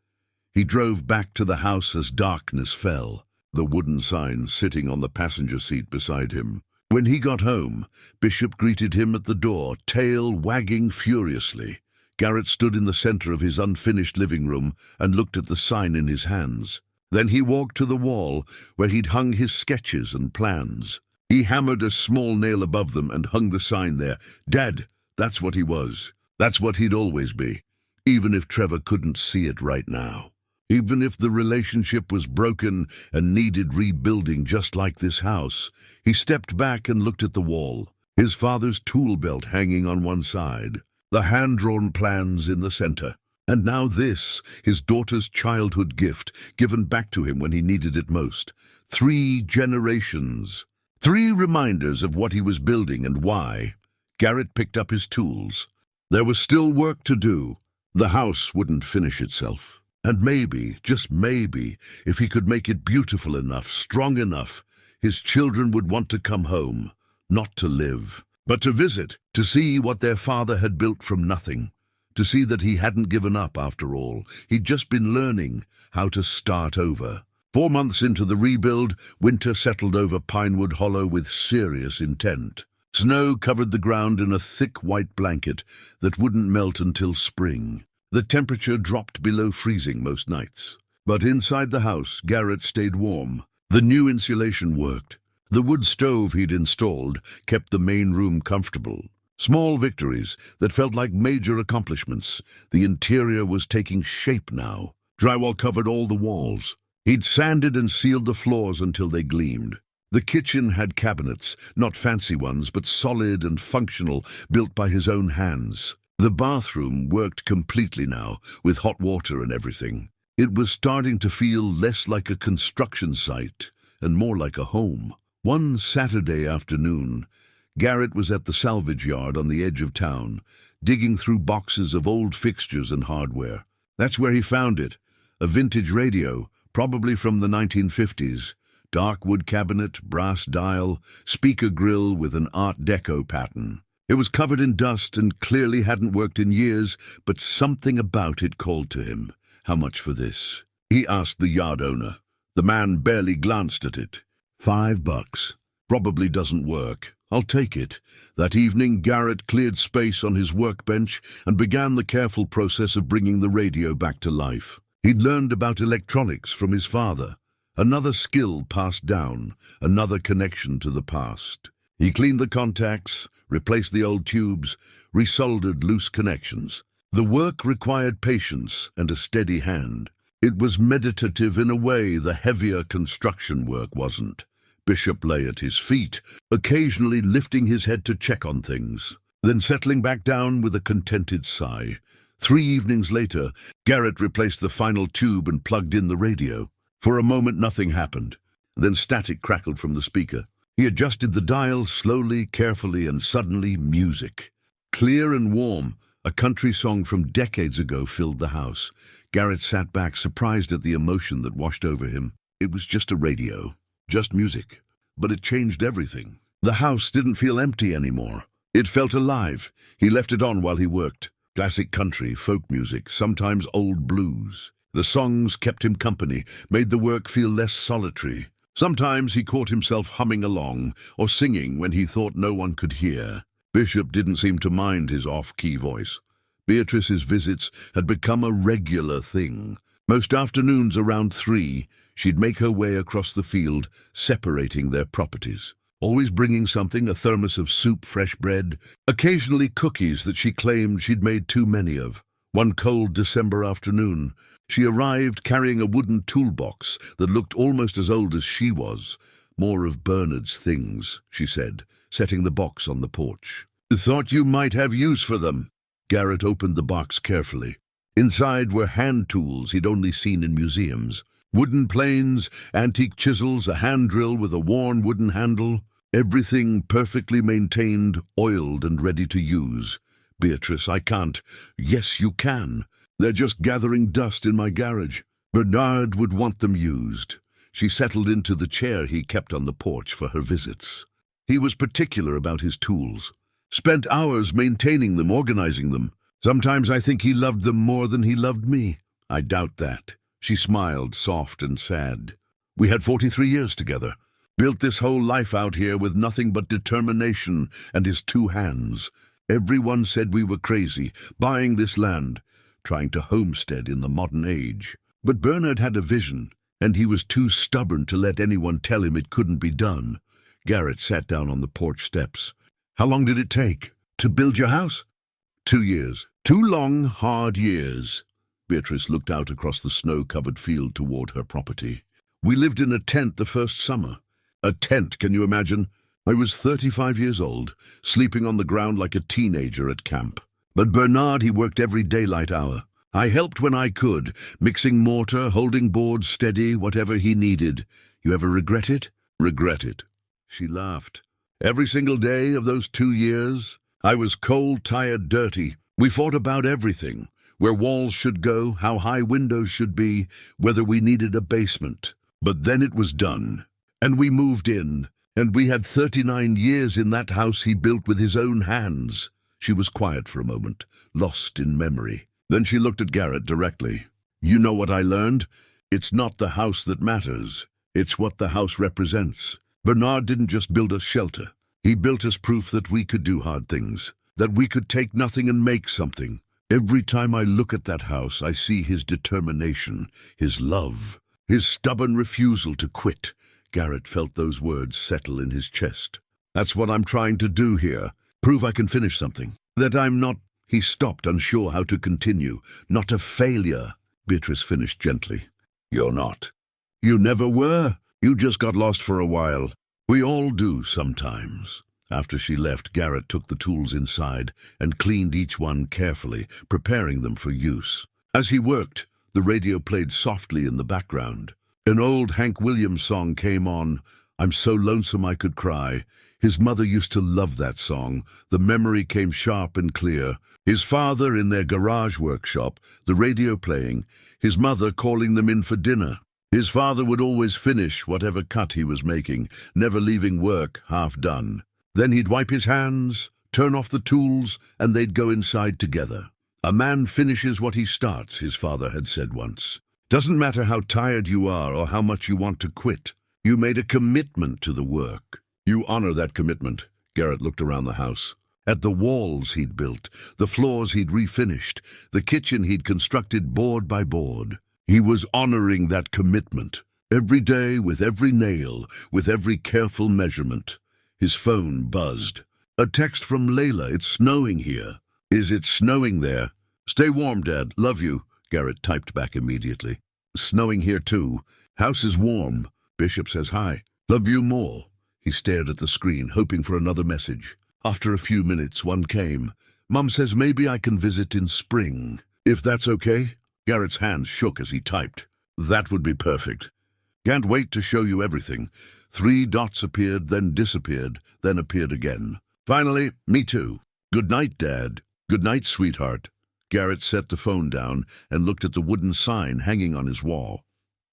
He drove back to the house as darkness fell, the wooden sign sitting on the passenger seat beside him. When he got home, Bishop greeted him at the door, tail wagging furiously. Garrett stood in the center of his unfinished living room and looked at the sign in his hands. Then he walked to the wall where he'd hung his sketches and plans. He hammered a small nail above them and hung the sign there. Dad, that's what he was. That's what he'd always be, even if Trevor couldn't see it right now. Even if the relationship was broken and needed rebuilding just like this house. He stepped back and looked at the wall, his father's tool belt hanging on one side, the hand-drawn plans in the center. And now this, his daughter's childhood gift, given back to him when he needed it most. 3 generations. 3 reminders of what he was building and why. Garrett picked up his tools. There was still work to do. The house wouldn't finish itself. And maybe, just maybe, if he could make it beautiful enough, strong enough, his children would want to come home, not to live, but to visit, to see what their father had built from nothing, to see that he hadn't given up after all. He'd just been learning how to start over. 4 months into the rebuild, winter settled over Pinewood Hollow with serious intent. Snow covered the ground in a thick white blanket that wouldn't melt until spring. The temperature dropped below freezing most nights. But inside the house, Garrett stayed warm. The new insulation worked. The wood stove he'd installed kept the main room comfortable. Small victories that felt like major accomplishments. The interior was taking shape now. Drywall covered all the walls. He'd sanded and sealed the floors until they gleamed. The kitchen had cabinets, not fancy ones, but solid and functional, built by his own hands. The bathroom worked completely now, with hot water and everything. It was starting to feel less like a construction site and more like a home. One Saturday afternoon, Garrett was at the salvage yard on the edge of town, digging through boxes of old fixtures and hardware. That's where he found it, a vintage radio, probably from the 1950s. Dark wood cabinet, brass dial, speaker grill with an Art Deco pattern. It was covered in dust and clearly hadn't worked in years, but something about it called to him. How much for this? He asked the yard owner. The man barely glanced at it. $5. Probably doesn't work. I'll take it. That evening, Garrett cleared space on his workbench and began the careful process of bringing the radio back to life. He'd learned about electronics from his father. Another skill passed down, another connection to the past. He cleaned the contacts, replaced the old tubes, resoldered loose connections. The work required patience and a steady hand. It was meditative in a way the heavier construction work wasn't. Bishop lay at his feet, occasionally lifting his head to check on things, then settling back down with a contented sigh. 3 evenings later, Garrett replaced the final tube and plugged in the radio. For a moment nothing happened. Then static crackled from the speaker. He adjusted the dial slowly, carefully, and suddenly music. Clear and warm, a country song from decades ago filled the house. Garrett sat back, surprised at the emotion that washed over him. It was just a radio, just music, but it changed everything. The house didn't feel empty anymore. It felt alive. He left it on while he worked. Classic country, folk music, sometimes old blues. The songs kept him company, made the work feel less solitary. Sometimes he caught himself humming along or singing when he thought no one could hear. Bishop didn't seem to mind his off-key voice. Beatrice's visits had become a regular thing. Most afternoons around 3, she'd make her way across the field, separating their properties. Always bringing something, a thermos of soup, fresh bread, occasionally cookies that she claimed she'd made too many of. One cold December afternoon, she arrived carrying a wooden toolbox that looked almost as old as she was. More of Bernard's things, she said, setting the box on the porch. Thought you might have use for them. Garrett opened the box carefully. Inside were hand tools he'd only seen in museums. Wooden planes, antique chisels, a hand drill with a worn wooden handle. Everything perfectly maintained, oiled and ready to use. Beatrice, I can't. Yes, you can. They're just gathering dust in my garage. Bernard would want them used. She settled into the chair he kept on the porch for her visits. He was particular about his tools. Spent hours maintaining them, organizing them. Sometimes I think he loved them more than he loved me. I doubt that. She smiled, soft and sad. We had 43 years together. Built this whole life out here with nothing but determination and his 2 hands. Everyone said we were crazy, buying this land, trying to homestead in the modern age. But Bernard had a vision, and he was too stubborn to let anyone tell him it couldn't be done. Garrett sat down on the porch steps. How long did it take? To build your house? 2 years. 2 long, hard years. Beatrice looked out across the snow-covered field toward her property. We lived in a tent the first summer. A tent, can you imagine? I was 35 years old, sleeping on the ground like a teenager at camp. But Bernard, he worked every daylight hour. I helped when I could, mixing mortar, holding boards steady, whatever he needed. You ever regret it? Regret it. She laughed. Every single day of those 2 years, I was cold, tired, dirty. We fought about everything. Where walls should go, how high windows should be, whether we needed a basement. But then it was done. And we moved in. And we had 39 years in that house he built with his own hands. She was quiet for a moment, lost in memory. Then she looked at Garrett directly. You know what I learned? It's not the house that matters. It's what the house represents. Bernard didn't just build us shelter. He built us proof that we could do hard things, that we could take nothing and make something. Every time I look at that house, I see his determination, his love, his stubborn refusal to quit. Garrett felt those words settle in his chest. That's what I'm trying to do here. Prove I can finish something. That I'm not... He stopped, unsure how to continue. Not a failure. Beatrice finished gently. You're not. You never were. You just got lost for a while. We all do sometimes. After she left, Garrett took the tools inside and cleaned each one carefully, preparing them for use. As he worked, the radio played softly in the background. An old Hank Williams song came on, I'm So Lonesome I Could Cry. His mother used to love that song. The memory came sharp and clear. His father in their garage workshop, the radio playing, his mother calling them in for dinner. His father would always finish whatever cut he was making, never leaving work half done. Then he'd wipe his hands, turn off the tools, and they'd go inside together. A man finishes what he starts, his father had said once. Doesn't matter how tired you are or how much you want to quit. You made a commitment to the work. You honor that commitment. Garrett looked around the house. At the walls he'd built, the floors he'd refinished, the kitchen he'd constructed board by board. He was honoring that commitment. Every day, with every nail, with every careful measurement. His phone buzzed. A text from Layla. It's snowing here. Is it snowing there? Stay warm, Dad. Love you, Garrett typed back immediately. Snowing here too. House is warm. Bishop says hi. Love you more. He stared at the screen, hoping for another message. After a few minutes, one came. Mum says maybe I can visit in spring. If that's okay? Garrett's hands shook as he typed. That would be perfect. Can't wait to show you everything. 3 dots appeared, then disappeared, then appeared again. Finally, me too. Good night, Dad. Good night, sweetheart. Garrett set the phone down and looked at the wooden sign hanging on his wall.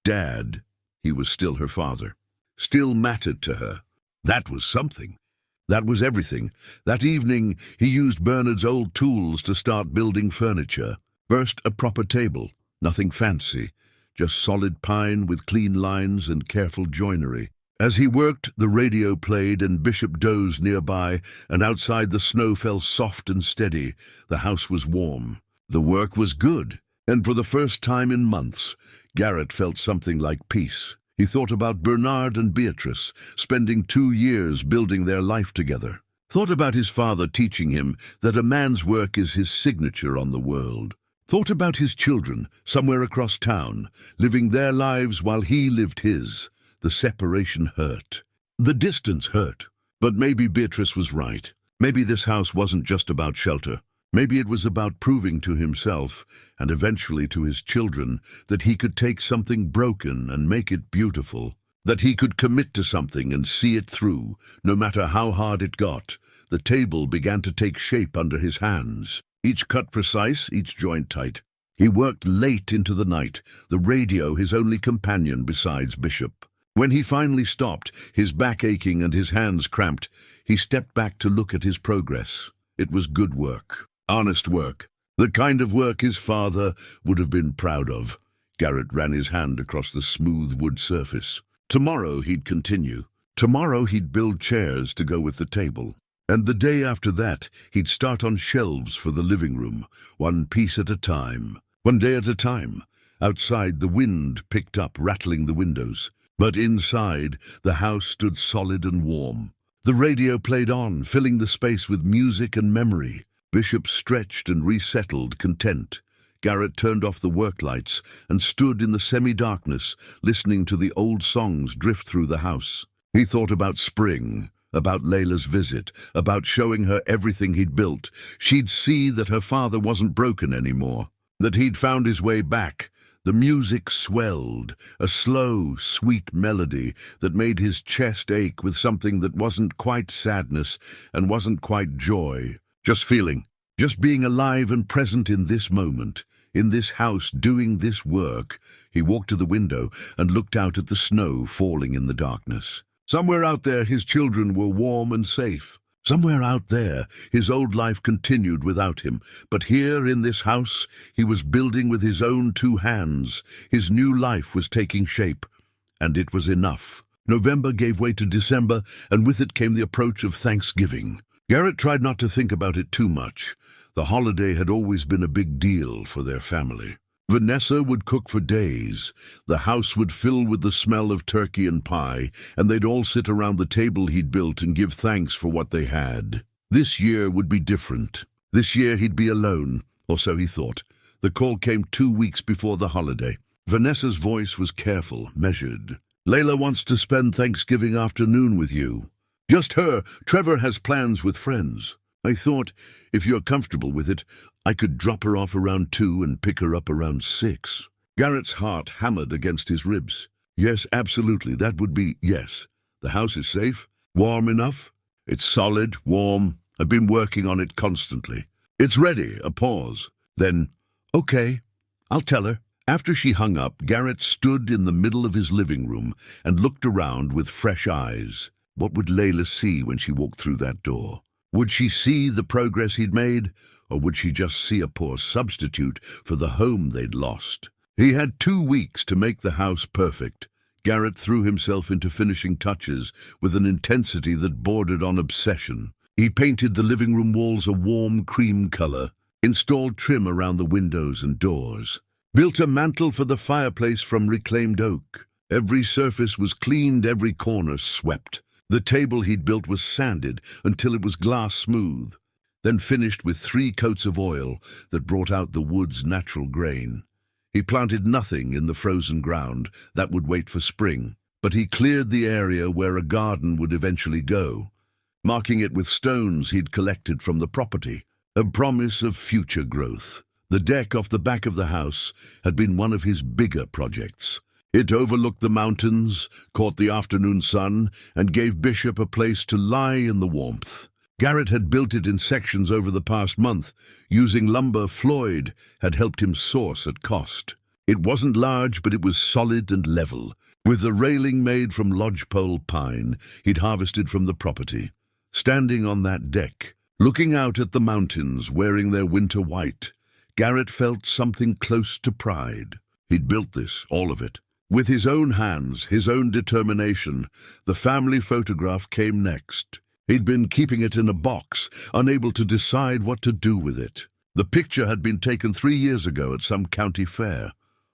Dad. He was still her father. Still mattered to her. That was something. That was everything. That evening, he used Bernard's old tools to start building furniture. First, a proper table. Nothing fancy. Just solid pine with clean lines and careful joinery. As he worked, the radio played and Bishop dozed nearby, and outside the snow fell soft and steady. The house was warm. The work was good, and for the first time in months, Garrett felt something like peace. He thought about Bernard and Beatrice, spending 2 years building their life together. Thought about his father teaching him that a man's work is his signature on the world. Thought about his children, somewhere across town, living their lives while he lived his. The separation hurt. The distance hurt. But maybe Beatrice was right. Maybe this house wasn't just about shelter. Maybe it was about proving to himself, and eventually to his children, that he could take something broken and make it beautiful. That he could commit to something and see it through, no matter how hard it got. The table began to take shape under his hands. Each cut precise, each joint tight. He worked late into the night, the radio his only companion besides Bishop. When he finally stopped, his back aching and his hands cramped, he stepped back to look at his progress. It was good work, honest work, the kind of work his father would have been proud of. Garrett ran his hand across the smooth wood surface. Tomorrow he'd continue. Tomorrow he'd build chairs to go with the table. And the day after that, he'd start on shelves for the living room, one piece at a time, one day at a time. Outside, the wind picked up, rattling the windows. But inside, the house stood solid and warm. The radio played on, filling the space with music and memory. Bishop stretched and resettled, content. Garrett turned off the work lights and stood in the semi-darkness, listening to the old songs drift through the house. He thought about spring, about Layla's visit, about showing her everything he'd built. She'd see that her father wasn't broken anymore, that he'd found his way back. The music swelled, a slow, sweet melody that made his chest ache with something that wasn't quite sadness and wasn't quite joy. Just feeling, just being alive and present in this moment, in this house doing this work. He walked to the window and looked out at the snow falling in the darkness. Somewhere out there his children were warm and safe. Somewhere out there, his old life continued without him. But here in this house, he was building with his own 2 hands. His new life was taking shape. And it was enough. November gave way to December, and with it came the approach of Thanksgiving. Garrett tried not to think about it too much. The holiday had always been a big deal for their family. Vanessa would cook for days. The house would fill with the smell of turkey and pie, and they'd all sit around the table he'd built and give thanks for what they had. This year would be different. This year he'd be alone, or so he thought. The call came 2 weeks before the holiday. Vanessa's voice was careful, measured. Layla wants to spend Thanksgiving afternoon with you. Just her. Trevor has plans with friends. I thought, if you're comfortable with it, I could drop her off around 2 and pick her up around 6. Garrett's heart hammered against his ribs. Yes, absolutely, that would be yes. The house is safe? Warm enough? It's solid, warm. I've been working on it constantly. It's ready, a pause. Then, okay, I'll tell her. After she hung up, Garrett stood in the middle of his living room and looked around with fresh eyes. What would Layla see when she walked through that door? Would she see the progress he'd made, or would she just see a poor substitute for the home they'd lost? He had 2 weeks to make the house perfect. Garrett threw himself into finishing touches with an intensity that bordered on obsession. He painted the living room walls a warm cream color, installed trim around the windows and doors, built a mantel for the fireplace from reclaimed oak. Every surface was cleaned, every corner swept. The table he'd built was sanded until it was glass smooth, then finished with 3 coats of oil that brought out the wood's natural grain. He planted nothing in the frozen ground that would wait for spring, but he cleared the area where a garden would eventually go, marking it with stones he'd collected from the property, a promise of future growth. The deck off the back of the house had been one of his bigger projects. It overlooked the mountains, caught the afternoon sun, and gave Bishop a place to lie in the warmth. Garrett had built it in sections over the past month, using lumber Floyd had helped him source at cost. It wasn't large, but it was solid and level, with the railing made from lodgepole pine he'd harvested from the property. Standing on that deck, looking out at the mountains wearing their winter white, Garrett felt something close to pride. He'd built this, all of it, with his own hands, his own determination. The family photograph came next. He'd been keeping it in a box, unable to decide what to do with it. The picture had been taken 3 years ago at some county fair.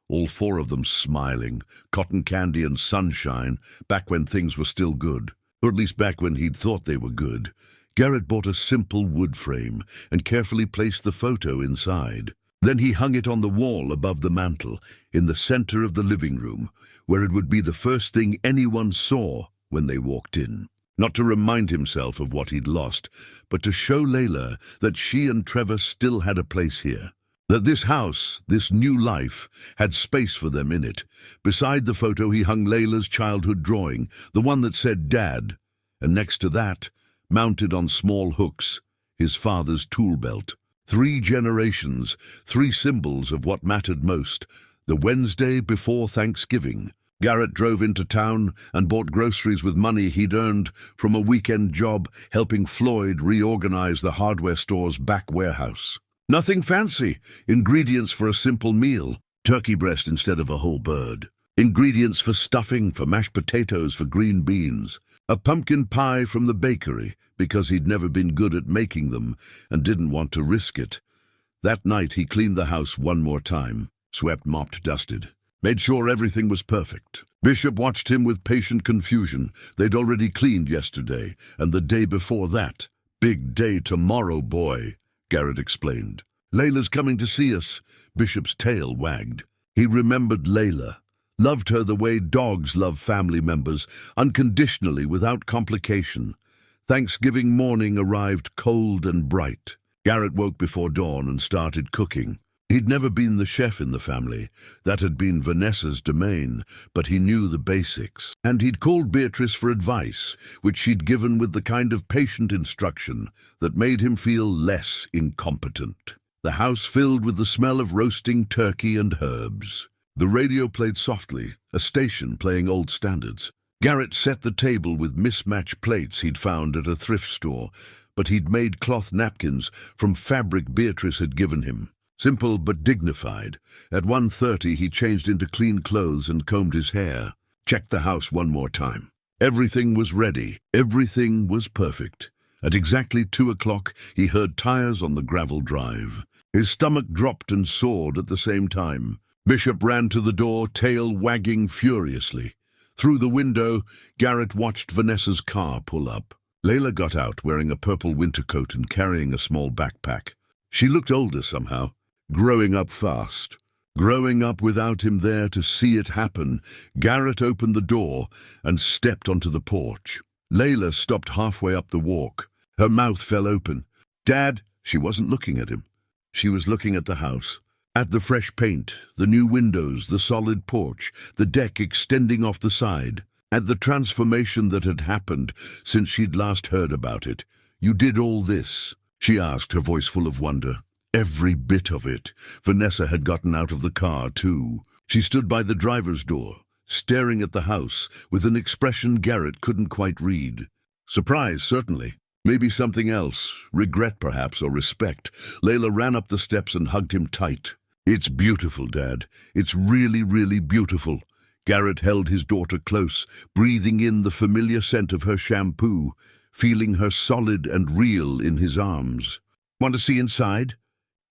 All 4 of them smiling, cotton candy and sunshine, back when things were still good. Or at least back when he'd thought they were good. Garrett bought a simple wood frame and carefully placed the photo inside. Then he hung it on the wall above the mantel, in the center of the living room, where it would be the first thing anyone saw when they walked in. Not to remind himself of what he'd lost, but to show Layla that she and Trevor still had a place here. That this house, this new life, had space for them in it. Beside the photo he hung Layla's childhood drawing, the one that said Dad, and next to that, mounted on small hooks, his father's tool belt. 3 generations, 3 symbols of what mattered most. The Wednesday before Thanksgiving. Garrett drove into town and bought groceries with money he'd earned from a weekend job helping Floyd reorganize the hardware store's back warehouse. Nothing fancy. Ingredients for a simple meal. Turkey breast instead of a whole bird. Ingredients for stuffing, for mashed potatoes, for green beans. A pumpkin pie from the bakery, because he'd never been good at making them and didn't want to risk it. That night he cleaned the house one more time, swept, mopped, dusted. Made sure everything was perfect. Bishop watched him with patient confusion. They'd already cleaned yesterday, and the day before that. Big day tomorrow, boy, Garrett explained. Layla's coming to see us. Bishop's tail wagged. He remembered Layla. Loved her the way dogs love family members, unconditionally, without complication. Thanksgiving morning arrived cold and bright. Garrett woke before dawn and started cooking. He'd never been the chef in the family. That had been Vanessa's domain, but he knew the basics. And he'd called Beatrice for advice, which she'd given with the kind of patient instruction that made him feel less incompetent. The house filled with the smell of roasting turkey and herbs. The radio played softly, a station playing old standards. Garrett set the table with mismatched plates he'd found at a thrift store, but he'd made cloth napkins from fabric Beatrice had given him. Simple but dignified. At 1:30 he changed into clean clothes and combed his hair. Checked the house one more time. Everything was ready. Everything was perfect. At exactly 2 o'clock he heard tires on the gravel drive. His stomach dropped and soared at the same time. Bishop ran to the door, tail wagging furiously. Through the window, Garrett watched Vanessa's car pull up. Layla got out wearing a purple winter coat and carrying a small backpack. She looked older somehow. Growing up fast. Growing up without him there to see it happen. Garrett opened the door and stepped onto the porch. Layla stopped halfway up the walk. Her mouth fell open. Dad, she wasn't looking at him. She was looking at the house. At the fresh paint, the new windows, the solid porch, the deck extending off the side. At the transformation that had happened since she'd last heard about it. You did all this? She asked, her voice full of wonder. Every bit of it. Vanessa had gotten out of the car, too. She stood by the driver's door, staring at the house, with an expression Garrett couldn't quite read. Surprise, certainly. Maybe something else. Regret, perhaps, or respect. Layla ran up the steps and hugged him tight. It's beautiful, Dad. It's really, really beautiful. Garrett held his daughter close, breathing in the familiar scent of her shampoo, feeling her solid and real in his arms. "Want to see inside?"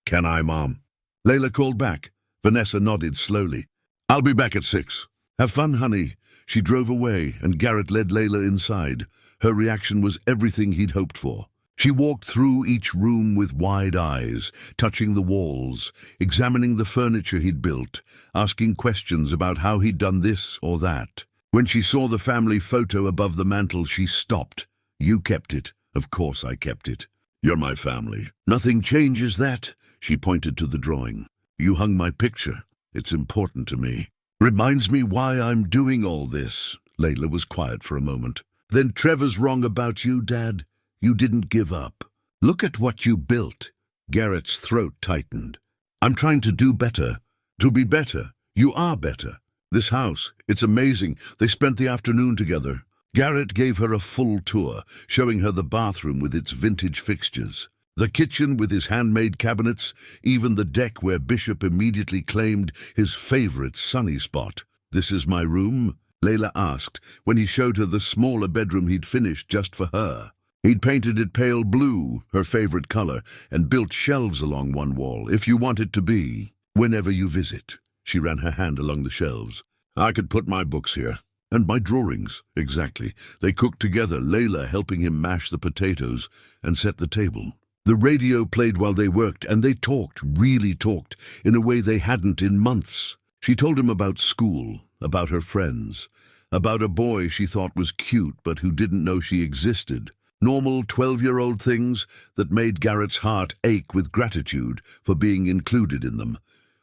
"Can I, Mom?" Layla called back. Vanessa nodded slowly. "I'll be back at 6. "Have fun, honey." She drove away, and Garrett led Layla inside. Her reaction was everything he'd hoped for. She walked through each room with wide eyes, touching the walls, examining the furniture he'd built, asking questions about how he'd done this or that. When she saw the family photo above the mantel, she stopped. "You kept it." "Of course I kept it. You're my family. Nothing changes that." She pointed to the drawing. "You hung my picture. It's important to me. Reminds me why I'm doing all this." Layla was quiet for a moment. "Then Trevor's wrong about you, Dad. You didn't give up. Look at what you built." Garrett's throat tightened. "I'm trying to do better. To be better. You are better. This house, it's amazing. They spent the afternoon together." Garrett gave her a full tour, showing her the bathroom with its vintage fixtures, the kitchen with his handmade cabinets, even the deck where Bishop immediately claimed his favorite sunny spot. "This is my room?" Layla asked, when he showed her the smaller bedroom he'd finished just for her. He'd painted it pale blue, her favorite color, and built shelves along one wall, "If you want it to be, whenever you visit." She ran her hand along the shelves. "I could put my books here. And my drawings." Exactly. They cooked together, Layla helping him mash the potatoes and set the table. The radio played while they worked, and they talked, really talked, in a way they hadn't in months. She told him about school, about her friends, about a boy she thought was cute but who didn't know she existed. Normal 12-year-old things that made Garrett's heart ache with gratitude for being included in them.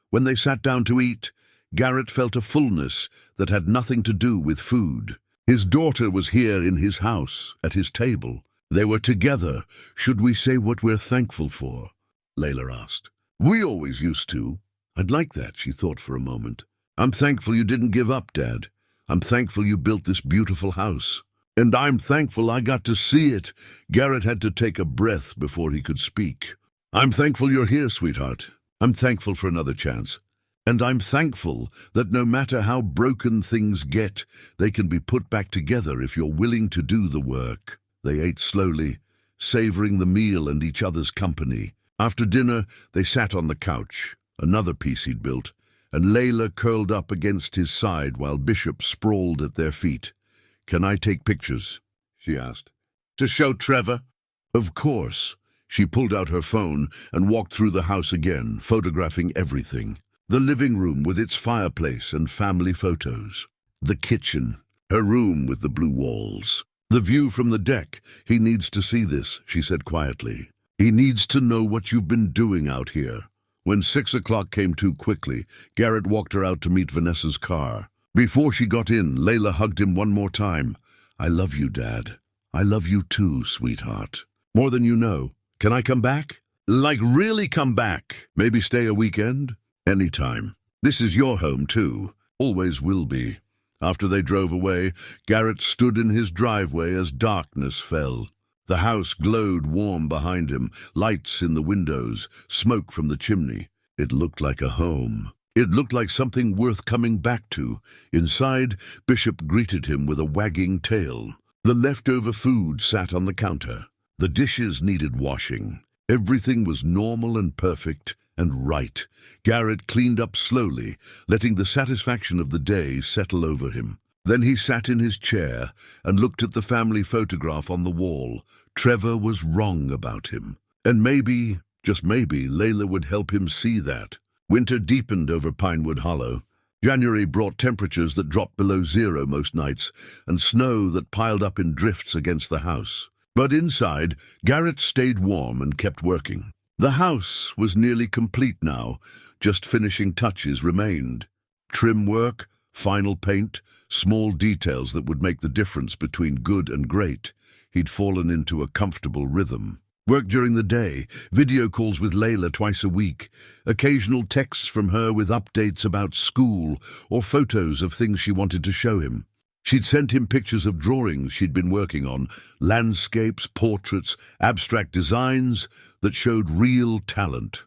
When they sat down to eat, Garrett felt a fullness that had nothing to do with food. His daughter was here in his house, at his table. They were together. "Should we say what we're thankful for?" Layla asked. "We always used to." "I'd like that," she thought for a moment. "I'm thankful you didn't give up, Dad. I'm thankful you built this beautiful house. And I'm thankful I got to see it." Garrett had to take a breath before he could speak. "I'm thankful you're here, sweetheart. I'm thankful for another chance. And I'm thankful that no matter how broken things get, they can be put back together if you're willing to do the work." They ate slowly, savoring the meal and each other's company. After dinner, they sat on the couch, another piece he'd built, and Layla curled up against his side while Bishop sprawled at their feet. "Can I take pictures?" she asked. "To show Trevor?" "Of course." She pulled out her phone and walked through the house again, photographing everything. The living room with its fireplace and family photos. The kitchen, her room with the blue walls. The view from the deck. "He needs to see this," she said quietly. "He needs to know what you've been doing out here." When 6 o'clock came too quickly, Garrett walked her out to meet Vanessa's car. Before she got in, Layla hugged him one more time. "I love you, Dad. I love you too, sweetheart. More than you know. Can I come back?" "Like really come back? Maybe stay a weekend?" "Anytime. This is your home too. Always will be." After they drove away, Garrett stood in his driveway as darkness fell. The house glowed warm behind him, lights in the windows, smoke from the chimney. It looked like a home. It looked like something worth coming back to. Inside, Bishop greeted him with a wagging tail. The leftover food sat on the counter. The dishes needed washing. Everything was normal and perfect and right. Garrett cleaned up slowly, letting the satisfaction of the day settle over him. Then he sat in his chair and looked at the family photograph on the wall. Trevor was wrong about him. And maybe, just maybe, Layla would help him see that. Winter deepened over Pinewood Hollow. January brought temperatures that dropped below zero most nights, and snow that piled up in drifts against the house. But inside, Garrett stayed warm and kept working. The house was nearly complete now. Just finishing touches remained. Trim work, final paint, small details that would make the difference between good and great. He'd fallen into a comfortable rhythm. Work during the day, video calls with Layla twice a week, occasional texts from her with updates about school or photos of things she wanted to show him. She'd sent him pictures of drawings she'd been working on, landscapes, portraits, abstract designs that showed real talent.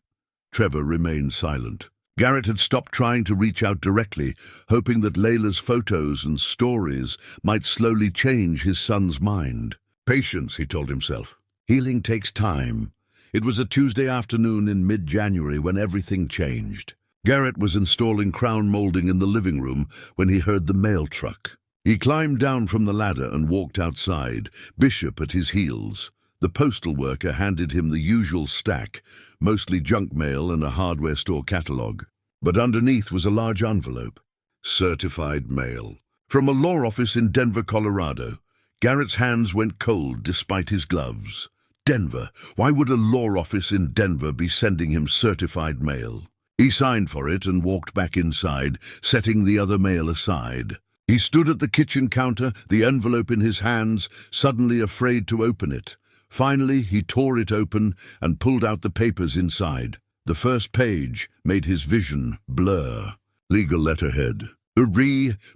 Trevor remained silent. Garrett had stopped trying to reach out directly, hoping that Layla's photos and stories might slowly change his son's mind. Patience, he told himself. Healing takes time. It was a Tuesday afternoon in mid-January when everything changed. Garrett was installing crown molding in the living room when he heard the mail truck. He climbed down from the ladder and walked outside, Bishop at his heels. The postal worker handed him the usual stack, mostly junk mail and a hardware store catalog. But underneath was a large envelope. Certified mail. From a law office in Denver, Colorado. Garrett's hands went cold despite his gloves. Denver. Why would a law office in Denver be sending him certified mail? He signed for it and walked back inside, setting the other mail aside. He stood at the kitchen counter, the envelope in his hands, suddenly afraid to open it. Finally, he tore it open and pulled out the papers inside. The first page made his vision blur. Legal letterhead.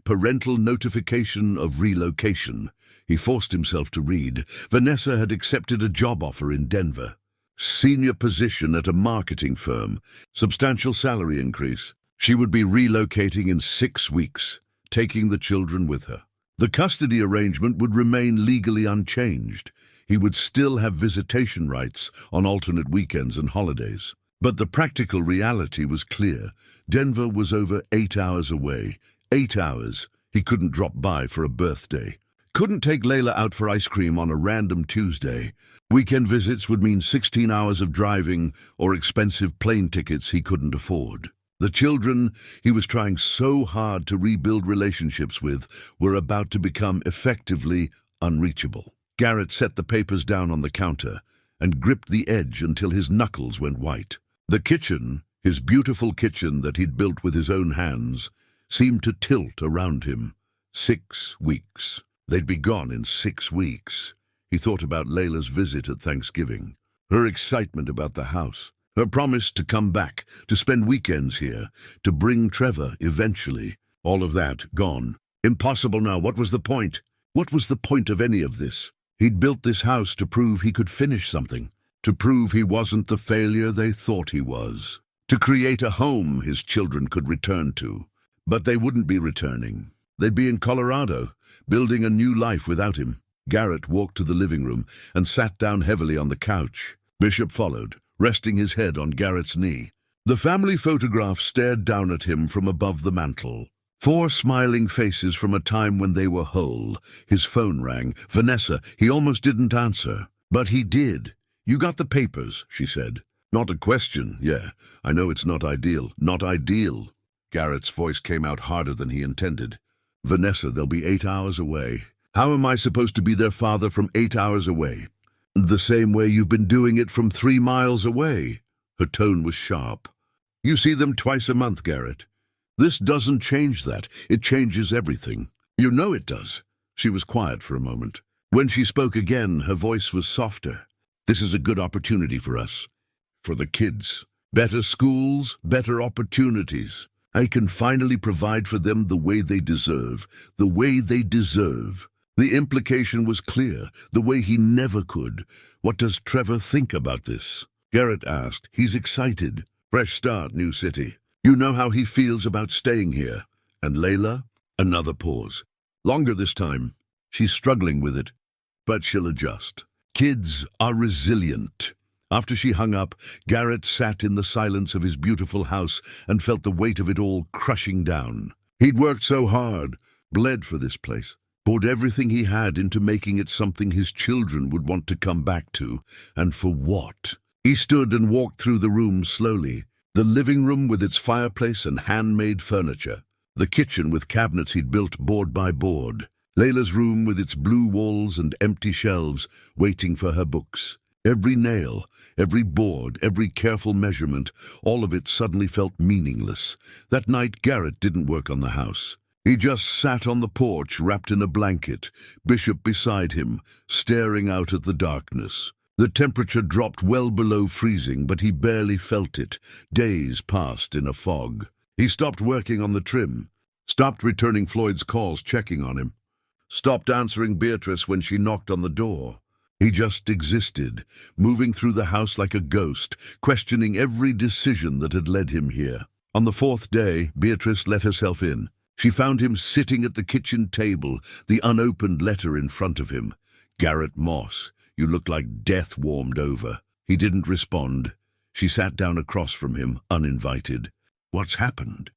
Parental notification of relocation. He forced himself to read. Vanessa had accepted a job offer in Denver. Senior position at a marketing firm. Substantial salary increase. She would be relocating in 6 weeks, taking the children with her. The custody arrangement would remain legally unchanged. He would still have visitation rights on alternate weekends and holidays. But the practical reality was clear. Denver was over 8 hours away. 8 hours. He couldn't drop by for a birthday. Couldn't take Layla out for ice cream on a random Tuesday. Weekend visits would mean 16 hours of driving or expensive plane tickets he couldn't afford. The children he was trying so hard to rebuild relationships with were about to become effectively unreachable. Garrett set the papers down on the counter and gripped the edge until his knuckles went white. The kitchen, his beautiful kitchen that he'd built with his own hands, seemed to tilt around him. 6 weeks. They'd be gone in 6 weeks. He thought about Layla's visit at Thanksgiving, her excitement about the house, her promise to come back, to spend weekends here, to bring Trevor eventually. All of that gone. Impossible now. What was the point? What was the point of any of this? He'd built this house to prove he could finish something, to prove he wasn't the failure they thought he was, to create a home his children could return to. But they wouldn't be returning. They'd be in Colorado, building a new life without him. Garrett walked to the living room and sat down heavily on the couch. Bishop followed, resting his head on Garrett's knee. The family photograph stared down at him from above the mantel. 4 smiling faces from a time when they were whole. His phone rang. Vanessa. He almost didn't answer. But he did. "You got the papers," she said. "Not a question, yeah. I know it's not ideal. Not ideal." Garrett's voice came out harder than he intended. "Vanessa, they'll be 8 hours away. How am I supposed to be their father from 8 hours away?" "The same way you've been doing it from 3 miles away." Her tone was sharp. "You see them twice a month, Garrett. This doesn't change that. It changes everything. You know it does." She was quiet for a moment. When she spoke again, her voice was softer. "This is a good opportunity for us. For the kids. Better schools, better opportunities. I can finally provide for them the way they deserve. The way they deserve." The implication was clear, the way he never could. "What does Trevor think about this?" Garrett asked. "He's excited. Fresh start, new city. You know how he feels about staying here. And Layla?" Another pause. "Longer this time. She's struggling with it, but she'll adjust. Kids are resilient." After she hung up, Garrett sat in the silence of his beautiful house and felt the weight of it all crushing down. He'd worked so hard, bled for this place, poured everything he had into making it something his children would want to come back to. And for what? He stood and walked through the room slowly. The living room with its fireplace and handmade furniture. The kitchen with cabinets he'd built board by board. Layla's room with its blue walls and empty shelves waiting for her books. Every nail, every board, every careful measurement, all of it suddenly felt meaningless. That night Garrett didn't work on the house. He just sat on the porch wrapped in a blanket, Bishop beside him, staring out at the darkness. The temperature dropped well below freezing, but he barely felt it. Days passed in a fog. He stopped working on the trim, stopped returning Floyd's calls checking on him, stopped answering Beatrice when she knocked on the door. He just existed, moving through the house like a ghost, questioning every decision that had led him here. On the fourth day, Beatrice let herself in. She found him sitting at the kitchen table, the unopened letter in front of him. "Garrett Moss, you look like death warmed over." He didn't respond. She sat down across from him, uninvited. "What's happened?"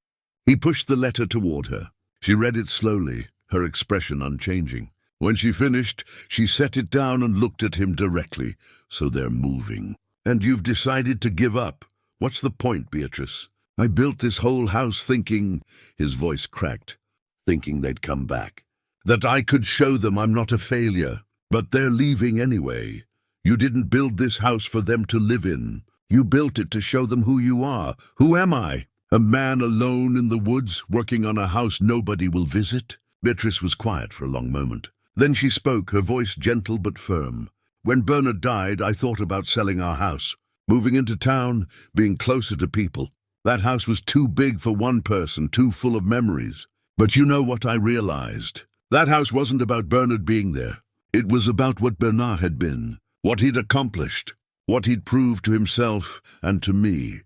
He pushed the letter toward her. She read it slowly, her expression unchanging. When she finished, she set it down and looked at him directly. "So they're moving. And you've decided to give up. What's the point, Beatrice? I built this whole house thinking," his voice cracked, "thinking they'd come back. That I could show them I'm not a failure. But they're leaving anyway. You didn't build this house for them to live in. You built it to show them who you are. Who am I? A man alone in the woods, working on a house nobody will visit?" Beatrice was quiet for a long moment. Then she spoke, her voice gentle but firm. "When Bernard died, I thought about selling our house, moving into town, being closer to people. That house was too big for one person, too full of memories. But you know what I realized? That house wasn't about Bernard being there. It was about what Bernard had been, what he'd accomplished, what he'd proved to himself and to me."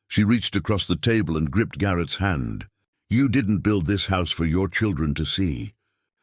She reached across the table and gripped Garrett's hand. "You didn't build this house for your children to see.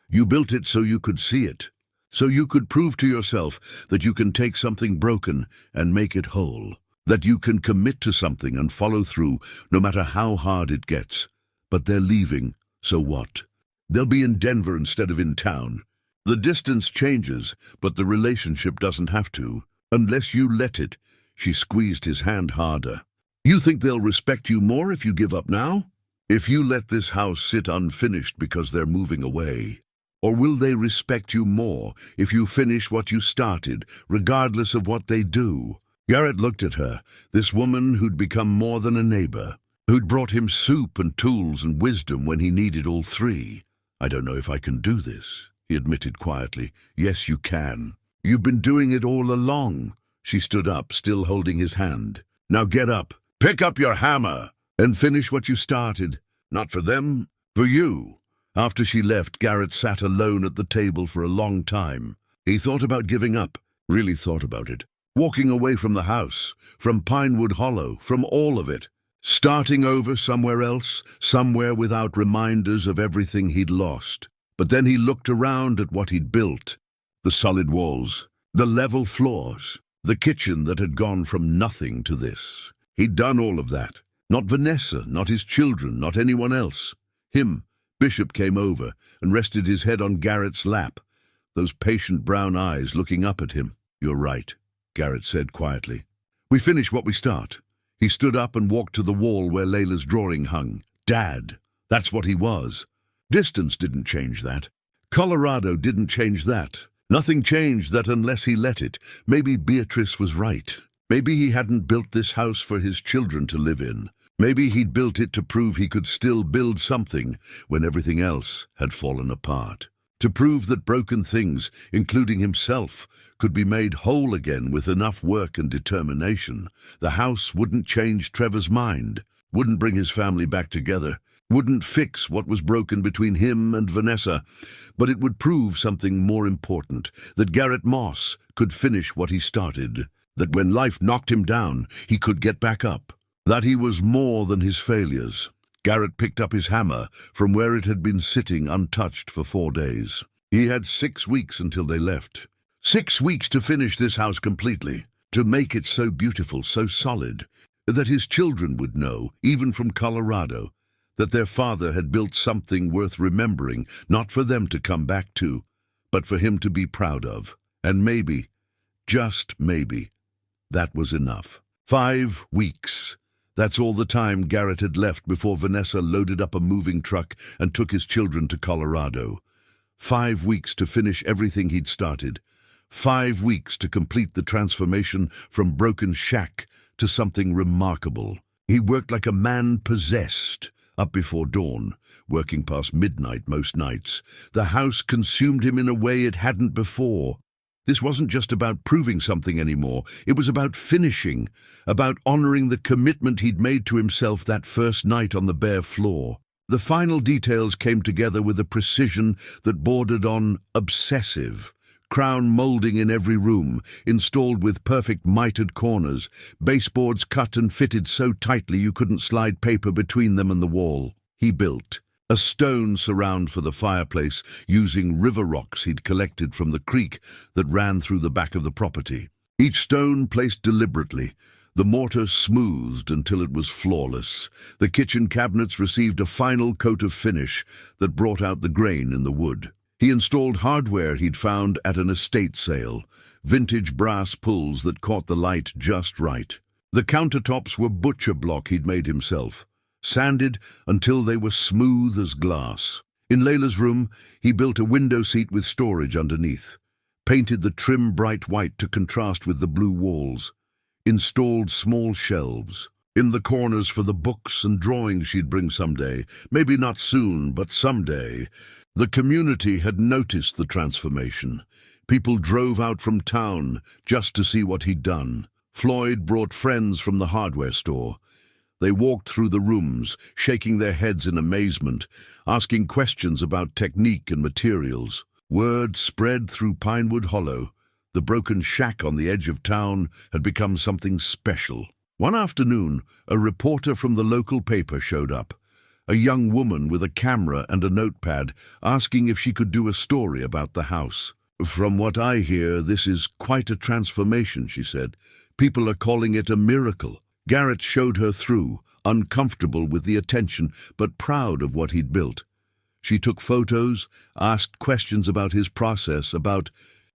You built it so you could see it, so you could prove to yourself that you can take something broken and make it whole, that you can commit to something and follow through no matter how hard it gets. But they're leaving, so what? They'll be in Denver instead of in town. The distance changes, but the relationship doesn't have to, unless you let it." She squeezed his hand harder. "You think they'll respect you more if you give up now? If you let this house sit unfinished because they're moving away? Or will they respect you more if you finish what you started, regardless of what they do?" Garrett looked at her, this woman who'd become more than a neighbor, who'd brought him soup and tools and wisdom when he needed all three. "I don't know if I can do this," he admitted quietly. "Yes, you can. You've been doing it all along." She stood up, still holding his hand. "Now get up, pick up your hammer, and finish what you started. Not for them, for you." After she left, Garrett sat alone at the table for a long time. He thought about giving up, really thought about it. Walking away from the house, from Pinewood Hollow, from all of it. Starting over somewhere else, somewhere without reminders of everything he'd lost. But then he looked around at what he'd built. The solid walls, the level floors, the kitchen that had gone from nothing to this. He'd done all of that. Not Vanessa, not his children, not anyone else. Him. Bishop came over and rested his head on Garrett's lap, those patient brown eyes looking up at him. "You're right," Garrett said quietly. "We finish what we start." He stood up and walked to the wall where Layla's drawing hung. Dad. That's what he was. Distance didn't change that. Colorado didn't change that. Nothing changed that unless he let it. Maybe Beatrice was right. Maybe he hadn't built this house for his children to live in. Maybe he'd built it to prove he could still build something when everything else had fallen apart. To prove that broken things, including himself, could be made whole again with enough work and determination. The house wouldn't change Trevor's mind, wouldn't bring his family back together, wouldn't fix what was broken between him and Vanessa, but it would prove something more important, that Garrett Moss could finish what he started, that when life knocked him down, he could get back up. That he was more than his failures. Garrett picked up his hammer from where it had been sitting untouched for 4 days. He had 6 weeks until they left. 6 weeks to finish this house completely, to make it so beautiful, so solid, that his children would know, even from Colorado, that their father had built something worth remembering, not for them to come back to, but for him to be proud of. And maybe, just maybe, that was enough. 5 weeks. That's all the time Garrett had left before Vanessa loaded up a moving truck and took his children to Colorado. 5 weeks to finish everything he'd started. 5 weeks to complete the transformation from broken shack to something remarkable. He worked like a man possessed, up before dawn, working past midnight most nights. The house consumed him in a way it hadn't before. This wasn't just about proving something anymore. It was about finishing, about honoring the commitment he'd made to himself that first night on the bare floor. The final details came together with a precision that bordered on obsessive. crown molding in every room, installed with perfect mitered corners, baseboards cut and fitted so tightly you couldn't slide paper between them and the wall. He built a stone surround for the fireplace using river rocks he'd collected from the creek that ran through the back of the property. Each stone placed deliberately, the mortar smoothed until it was flawless. The kitchen cabinets received a final coat of finish that brought out the grain in the wood. He installed hardware he'd found at an estate sale, vintage brass pulls that caught the light just right. The countertops were butcher block he'd made himself, sanded until they were smooth as glass. In Layla's room, he built a window seat with storage underneath, painted the trim bright white to contrast with the blue walls, installed small shelves in the corners for the books and drawings she'd bring someday. Maybe not soon, but someday. The community had noticed the transformation. People drove out from town just to see what he'd done. Floyd brought friends from the hardware store. They walked through the rooms, shaking their heads in amazement, asking questions about technique and materials. Word spread through Pinewood Hollow. The broken shack on the edge of town had become something special. One afternoon, a reporter from the local paper showed up. A young woman with a camera and a notepad, asking if she could do a story about the house. "From what I hear, this is quite a transformation," she said. "People are calling it a miracle." Garrett showed her through, uncomfortable with the attention, but proud of what he'd built. She took photos, asked questions about his process, about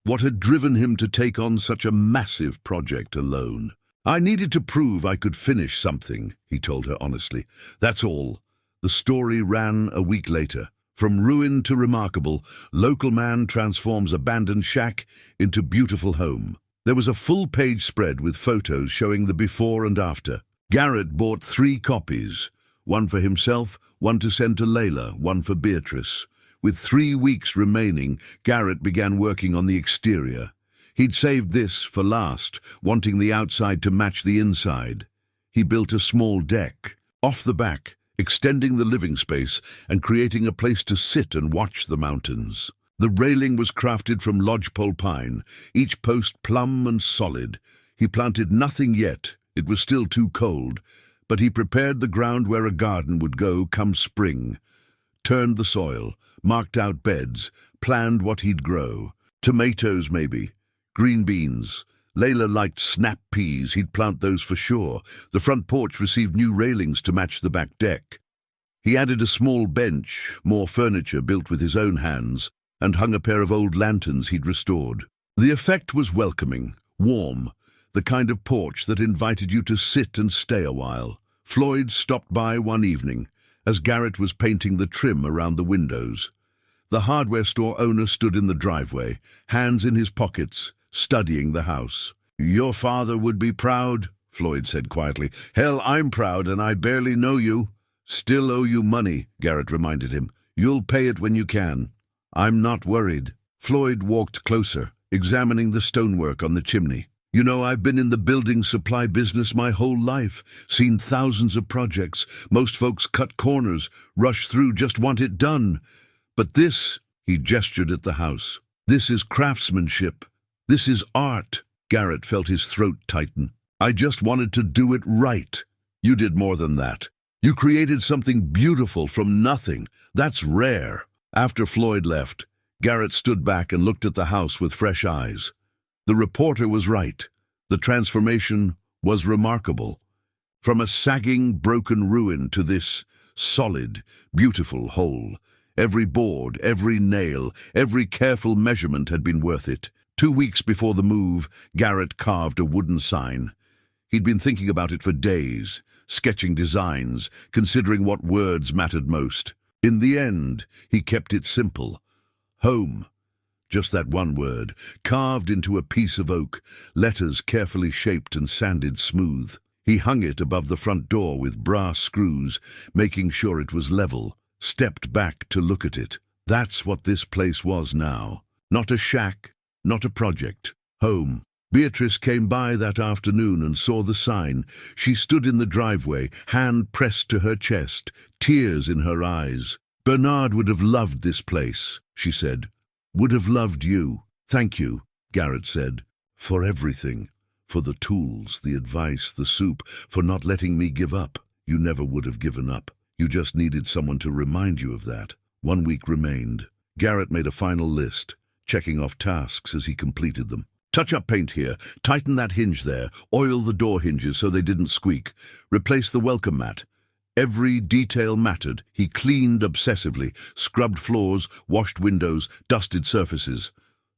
what had driven him to take on such a massive project alone. "I needed to prove I could finish something," he told her honestly. "That's all." The story ran a week later. From ruin to remarkable, local man transforms abandoned shack into beautiful home. There was a full-page spread with photos showing the before and after. Garrett bought 3 copies, one for himself, one to send to Layla, one for Beatrice. With 3 weeks remaining, Garrett began working on the exterior. He'd saved this for last, wanting the outside to match the inside. He built a small deck, off the back, extending the living space and creating a place to sit and watch the mountains. The railing was crafted from lodgepole pine, each post plumb and solid. He planted nothing yet, it was still too cold, but he prepared the ground where a garden would go come spring. Turned the soil, marked out beds, planned what he'd grow. Tomatoes, maybe. Green beans. Layla liked snap peas, he'd plant those for sure. The front porch received new railings to match the back deck. He added a small bench, more furniture built with his own hands, and hung a pair of old lanterns he'd restored. The effect was welcoming, warm, the kind of porch that invited you to sit and stay a while. Floyd stopped by one evening, as Garrett was painting the trim around the windows. The hardware store owner stood in the driveway, hands in his pockets, studying the house. "Your father would be proud," Floyd said quietly. "Hell, I'm proud, and I barely know you." "Still owe you money," Garrett reminded him. "You'll pay it when you can." "I'm not worried." Floyd walked closer, examining the stonework on the chimney. "You know, I've been in the building supply business my whole life, seen thousands of projects. Most folks cut corners, rush through, just want it done. But this," he gestured at the house, "this is craftsmanship. This is art." Garrett felt his throat tighten. "I just wanted to do it right. You did more than that. You created something beautiful from nothing. That's rare." After Floyd left, Garrett stood back and looked at the house with fresh eyes. The reporter was right. The transformation was remarkable. From a sagging, broken ruin to this solid, beautiful whole. Every board, every nail, every careful measurement had been worth it. 2 weeks before the move, Garrett carved a wooden sign. He'd been thinking about it for days, sketching designs, considering what words mattered most. In the end, he kept it simple. Home. Just that one word, carved into a piece of oak, letters carefully shaped and sanded smooth. He hung it above the front door with brass screws, making sure it was level, stepped back to look at it. That's what this place was now. Not a shack, not a project. Home. Beatrice came by that afternoon and saw the sign. She stood in the driveway, hand pressed to her chest, tears in her eyes. "Bernard would have loved this place," she said. "Would have loved you." "Thank you," Garrett said, "for everything. For the tools, the advice, the soup, for not letting me give up. You never would have given up. You just needed someone to remind you of that." 1 week remained. Garrett made a final list, checking off tasks as he completed them. "Touch up paint here, tighten that hinge there, oil the door hinges so they didn't squeak, replace the welcome mat." Every detail mattered. He cleaned obsessively, scrubbed floors, washed windows, dusted surfaces.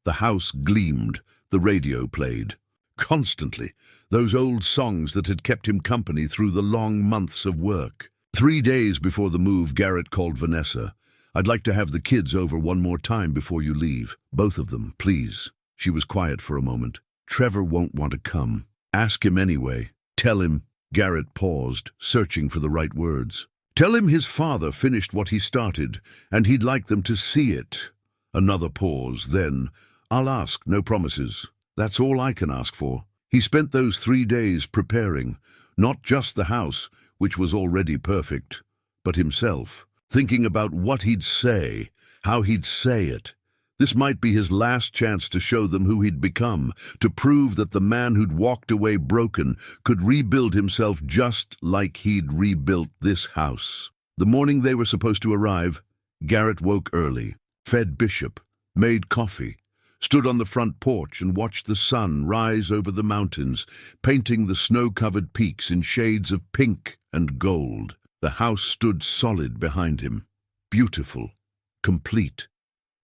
The house gleamed, the radio played. Constantly, those old songs that had kept him company through the long months of work. 3 days before the move, Garrett called Vanessa. "I'd like to have the kids over one more time before you leave. Both of them, please." She was quiet for a moment. "Trevor won't want to come." "Ask him anyway. Tell him." Garrett paused, searching for the right words. "Tell him his father finished what he started, and he'd like them to see it." Another pause, then, "I'll ask, no promises. That's all I can ask for." He spent those 3 days preparing, not just the house, which was already perfect, but himself, thinking about what he'd say, how he'd say it. This might be his last chance to show them who he'd become, to prove that the man who'd walked away broken could rebuild himself just like he'd rebuilt this house. The morning they were supposed to arrive, Garrett woke early, fed Bishop, made coffee, stood on the front porch and watched the sun rise over the mountains, painting the snow-covered peaks in shades of pink and gold. The house stood solid behind him, beautiful, complete.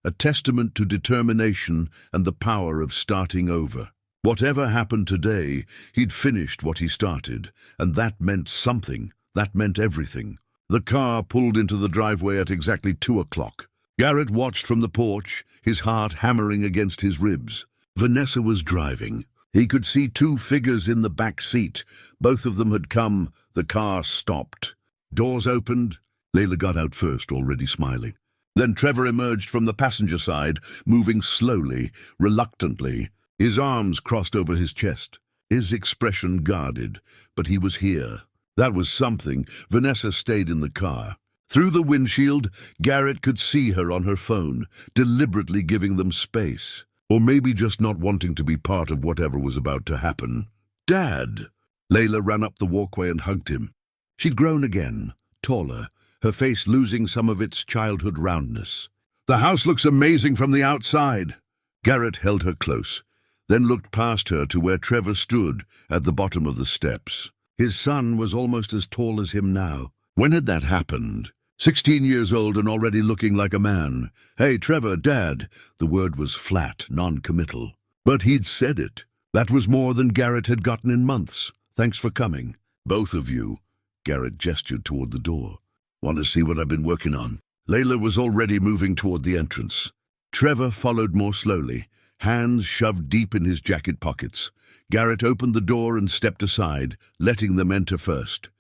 A testament to determination and the power of starting over. Whatever happened today, he'd finished what he started, and that meant something. That meant everything. The car pulled into the driveway at exactly 2 o'clock. Garrett watched from the porch, his heart hammering against his ribs. Vanessa was driving. He could see 2 figures in the back seat. Both of them had come. The car stopped. Doors opened. Layla got out first, already smiling. Then Trevor emerged from the passenger side, moving slowly, reluctantly. His arms crossed over his chest, his expression guarded, but he was here. That was something. Vanessa stayed in the car. Through the windshield, Garrett could see her on her phone, deliberately giving them space. Or maybe just not wanting to be part of whatever was about to happen. "Dad!" Layla ran up the walkway and hugged him. She'd grown again, taller, her face losing some of its childhood roundness. "The house looks amazing from the outside." Garrett held her close, then looked past her to where Trevor stood at the bottom of the steps. His son was almost as tall as him now. When had that happened? 16 years old and already looking like a man. "Hey, Trevor, Dad." The word was flat, non-committal. But he'd said it. That was more than Garrett had gotten in months. "Thanks for coming. Both of you." Garrett gestured toward the door. "Want to see what I've been working on?" Layla was already moving toward the entrance. Trevor followed more slowly, hands shoved deep in his jacket pockets. Garrett opened the door and stepped aside, letting them enter first.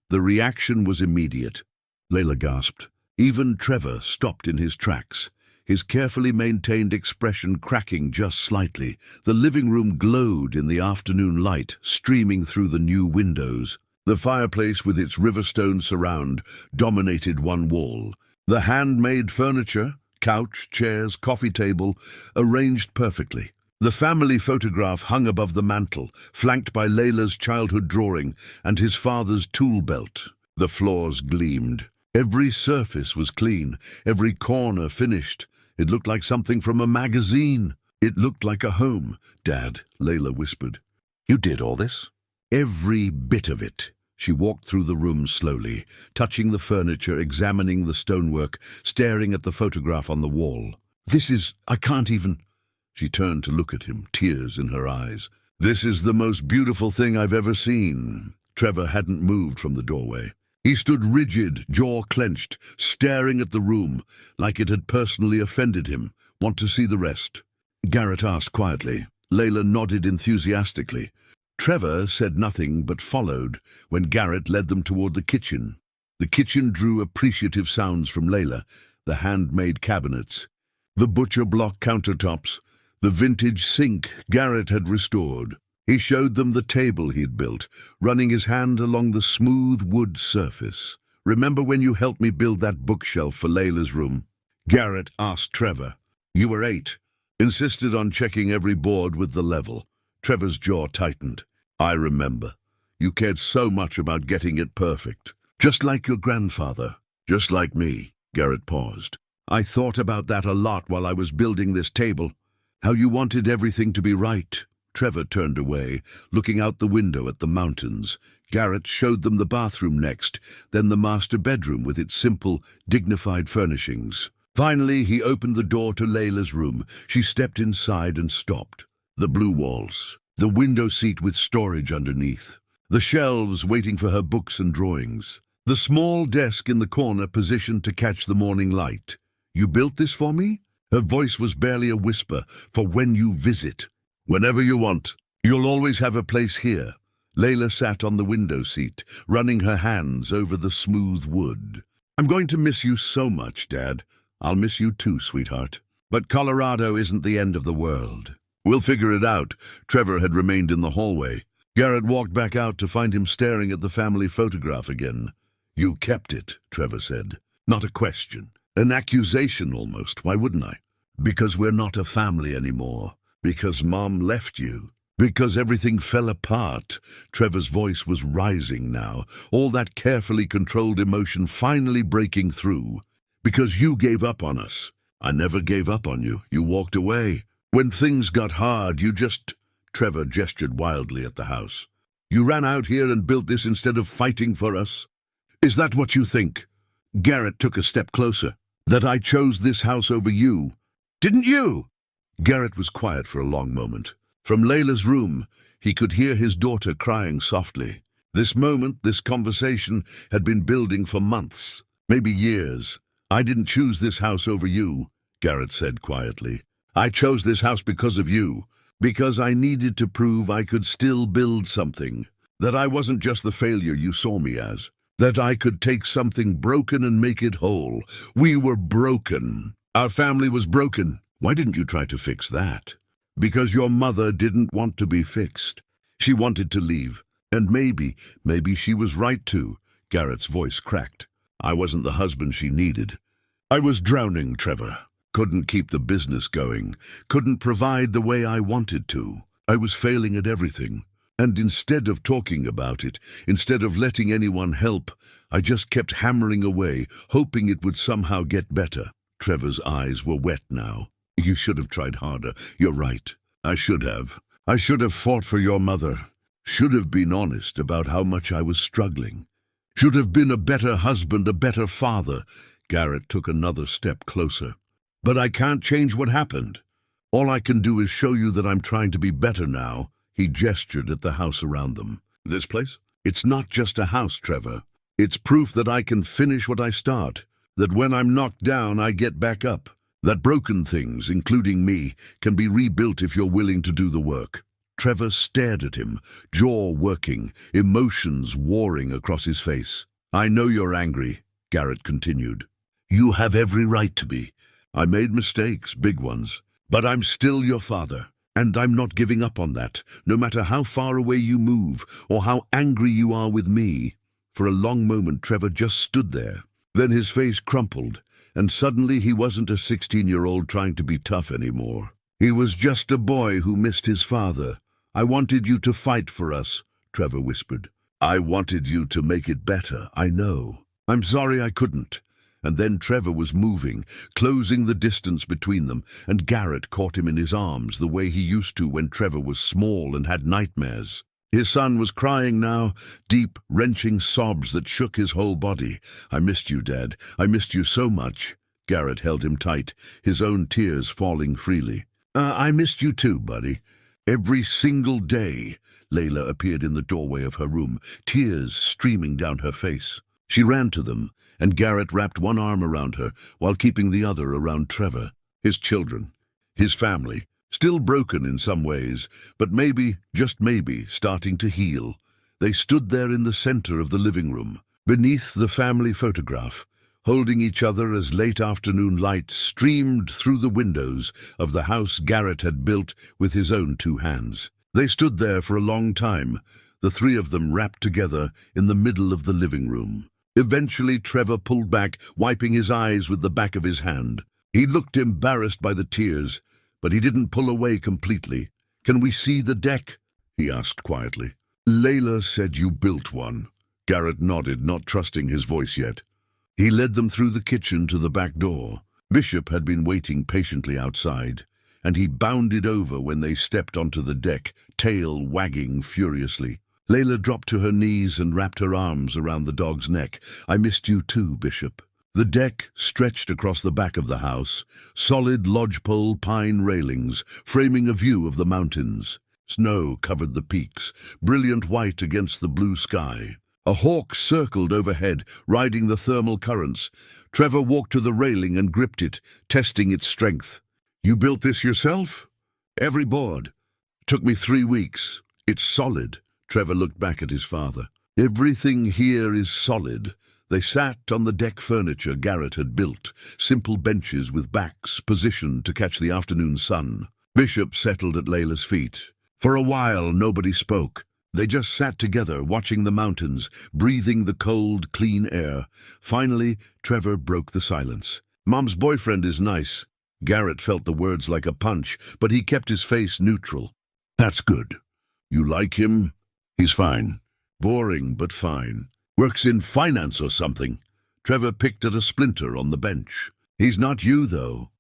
The reaction was immediate. Layla gasped. Even Trevor stopped in his tracks, his carefully maintained expression cracking just slightly. The living room glowed in the afternoon light, streaming through the new windows. The fireplace with its riverstone surround dominated one wall. The handmade furniture, couch, chairs, coffee table, arranged perfectly. The family photograph hung above the mantel, flanked by Layla's childhood drawing and his father's tool belt. The floors gleamed. Every surface was clean, every corner finished. It looked like something from a magazine. It looked like a home. "Dad," Layla whispered. "You did all this?" "Every bit of it." She walked through the room slowly, touching the furniture, examining the stonework, staring at the photograph on the wall. I can't even..." She turned to look at him, tears in her eyes. "This is the most beautiful thing I've ever seen." Trevor hadn't moved from the doorway. He stood rigid, jaw clenched, staring at the room, like it had personally offended him. "Want to see the rest?" Garrett asked quietly. Layla nodded enthusiastically. Trevor said nothing but followed when Garrett led them toward the kitchen. The kitchen drew appreciative sounds from Layla, the handmade cabinets, the butcher block countertops, the vintage sink Garrett had restored. He showed them the table he'd built, running his hand along the smooth wood surface. "Remember when you helped me build that bookshelf for Layla's room?" Garrett asked Trevor. "You were 8. Insisted on checking every board with the level. Trevor's jaw tightened. I remember. You cared so much about getting it perfect. Just like your grandfather. Just like me. Garrett paused. I thought about that a lot while I was building this table. How you wanted everything to be right. Trevor turned away, looking out the window at the mountains. Garrett showed them the bathroom next, then the master bedroom with its simple, dignified furnishings. Finally, he opened the door to Layla's room. She stepped inside and stopped. The blue walls, the window seat with storage underneath, the shelves waiting for her books and drawings, the small desk in the corner positioned to catch the morning light. You built this for me? Her voice was barely a whisper. For when you visit. Whenever you want. You'll always have a place here. Layla sat on the window seat, running her hands over the smooth wood. I'm going to miss you so much, Dad. I'll miss you too, sweetheart. But Colorado isn't the end of the world. We'll figure it out. Trevor had remained in the hallway. Garrett walked back out to find him staring at the family photograph again. You kept it, Trevor said. Not a question. An accusation almost. Why wouldn't I? Because we're not a family anymore. Because Mom left you. Because everything fell apart. Trevor's voice was rising now, all that carefully controlled emotion finally breaking through. Because you gave up on us. I never gave up on you. You walked away. When things got hard, you just... Trevor gestured wildly at the house. You ran out here and built this instead of fighting for us? Is that what you think? Garrett took a step closer. That I chose this house over you. Didn't you? Garrett was quiet for a long moment. From Layla's room, he could hear his daughter crying softly. This moment, this conversation, had been building for months, maybe years. I didn't choose this house over you, Garrett said quietly. I chose this house because of you, because I needed to prove I could still build something, that I wasn't just the failure you saw me as, that I could take something broken and make it whole. We were broken. Our family was broken. Why didn't you try to fix that? Because your mother didn't want to be fixed. She wanted to leave. And maybe she was right to. Garrett's voice cracked. I wasn't the husband she needed. I was drowning, Trevor. Couldn't keep the business going. Couldn't provide the way I wanted to. I was failing at everything. And instead of talking about it, instead of letting anyone help, I just kept hammering away, hoping it would somehow get better. Trevor's eyes were wet now. You should have tried harder. You're right. I should have. I should have fought for your mother. Should have been honest about how much I was struggling. Should have been a better husband, a better father. Garrett took another step closer. But I can't change what happened. All I can do is show you that I'm trying to be better now. He gestured at the house around them. This place? It's not just a house, Trevor. It's proof that I can finish what I start. That when I'm knocked down, I get back up. That broken things, including me, can be rebuilt if you're willing to do the work. Trevor stared at him, jaw working, emotions warring across his face. I know you're angry, Garrett continued. You have every right to be. I made mistakes, big ones. But I'm still your father, and I'm not giving up on that, no matter how far away you move or how angry you are with me. For a long moment, Trevor just stood there. Then his face crumpled, and suddenly he wasn't a 16-year-old trying to be tough anymore. He was just a boy who missed his father. I wanted you to fight for us, Trevor whispered. I wanted you to make it better, I know. I'm sorry I couldn't. And then Trevor was moving, closing the distance between them, and Garrett caught him in his arms the way he used to when Trevor was small and had nightmares. His son was crying now, deep, wrenching sobs that shook his whole body. I missed you, Dad. I missed you so much. Garrett held him tight, his own tears falling freely. I missed you too, buddy. Every single day. Layla appeared in the doorway of her room, tears streaming down her face. She ran to them, and Garrett wrapped one arm around her while keeping the other around Trevor, his children, his family, still broken in some ways, but maybe, just maybe, starting to heal. They stood there in the center of the living room, beneath the family photograph, holding each other as late afternoon light streamed through the windows of the house Garrett had built with his own two hands. They stood there for a long time, the three of them wrapped together in the middle of the living room. Eventually, Trevor pulled back, wiping his eyes with the back of his hand. He looked embarrassed by the tears, but he didn't pull away completely. "Can we see the deck?" he asked quietly. "Layla said you built one." Garrett nodded, not trusting his voice yet. He led them through the kitchen to the back door. Bishop had been waiting patiently outside, and he bounded over when they stepped onto the deck, tail wagging furiously. Layla dropped to her knees and wrapped her arms around the dog's neck. "I missed you too, Bishop." The deck stretched across the back of the house, solid lodgepole pine railings framing a view of the mountains. Snow covered the peaks, brilliant white against the blue sky. A hawk circled overhead, riding the thermal currents. Trevor walked to the railing and gripped it, testing its strength. "You built this yourself?" "Every board. Took me 3 weeks. It's solid." Trevor looked back at his father. "Everything here is solid." They sat on the deck furniture Garrett had built, simple benches with backs positioned to catch the afternoon sun. Bishop settled at Layla's feet. For a while, nobody spoke. They just sat together, watching the mountains, breathing the cold, clean air. Finally, Trevor broke the silence. "Mom's boyfriend is nice." Garrett felt the words like a punch, but he kept his face neutral. "That's good. You like him?" "He's fine. Boring, but fine. Works in finance or something." Trevor picked at a splinter on the bench. "He's not you, though.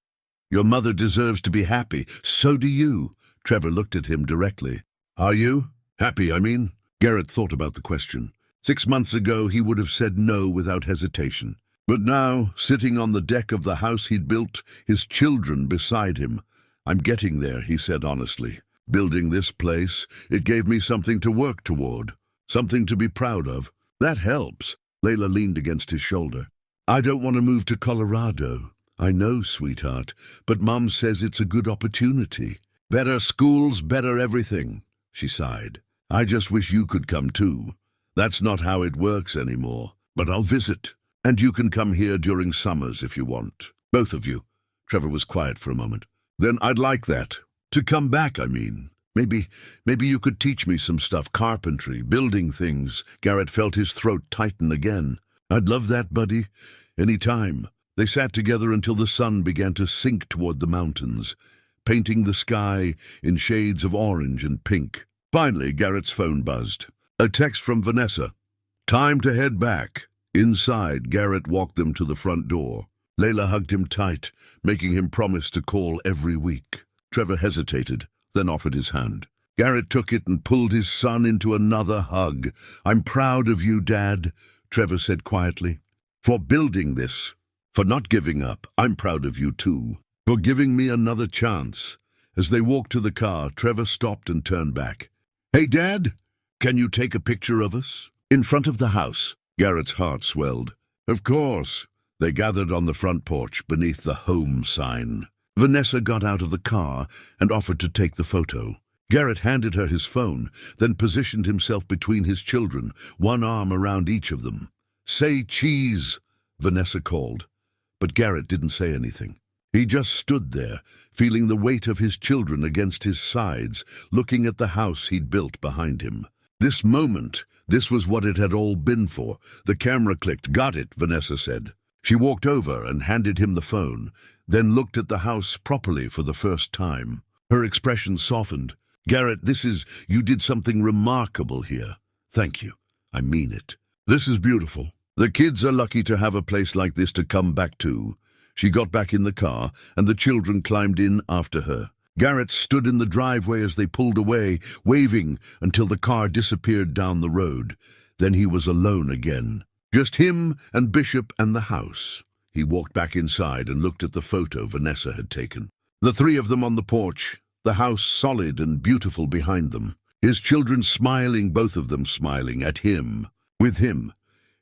Your mother deserves to be happy. So do you." Trevor looked at him directly. "Are you? Happy, I mean?" Garrett thought about the question. 6 months ago, he would have said no without hesitation. But now, sitting on the deck of the house he'd built, his children beside him. "I'm getting there," he said honestly. "Building this place, it gave me something to work toward, something to be proud of. That helps." Layla leaned against his shoulder. "I don't want to move to Colorado." "I know, sweetheart, but Mom says it's a good opportunity. Better schools, better everything." She sighed. "I just wish you could come too. That's not how it works anymore. But I'll visit. And you can come here during summers if you want. Both of you." Trevor was quiet for a moment. "Then I'd like that. To come back, I mean. Maybe you could teach me some stuff, carpentry, building things." Garrett felt his throat tighten again. "I'd love that, buddy. Any time." They sat together until the sun began to sink toward the mountains, painting the sky in shades of orange and pink. Finally, Garrett's phone buzzed. A text from Vanessa. "Time to head back." Inside, Garrett walked them to the front door. Layla hugged him tight, making him promise to call every week. Trevor hesitated, then offered his hand. Garrett took it and pulled his son into another hug. "I'm proud of you, Dad," Trevor said quietly. "For building this, for not giving up. I'm proud of you too, for giving me another chance." As they walked to the car, Trevor stopped and turned back. "Hey, Dad, can you take a picture of us?" "In front of the house." Garrett's heart swelled. "Of course." They gathered on the front porch beneath the home sign. Vanessa got out of the car and offered to take the photo. Garrett handed her his phone, then positioned himself between his children, one arm around each of them. "Say cheese," Vanessa called. But Garrett didn't say anything. He just stood there, feeling the weight of his children against his sides, looking at the house he'd built behind him. This moment, this was what it had all been for. The camera clicked. "Got it," Vanessa said. She walked over and handed him the phone, then looked at the house properly for the first time. Her expression softened. "Garrett, you did something remarkable here. Thank you. I mean it. This is beautiful. The kids are lucky to have a place like this to come back to." She got back in the car, and the children climbed in after her. Garrett stood in the driveway as they pulled away, waving until the car disappeared down the road. Then he was alone again. Just him and Bishop and the house. He walked back inside and looked at the photo Vanessa had taken. The three of them on the porch, the house solid and beautiful behind them. His children smiling, both of them smiling at him, with him.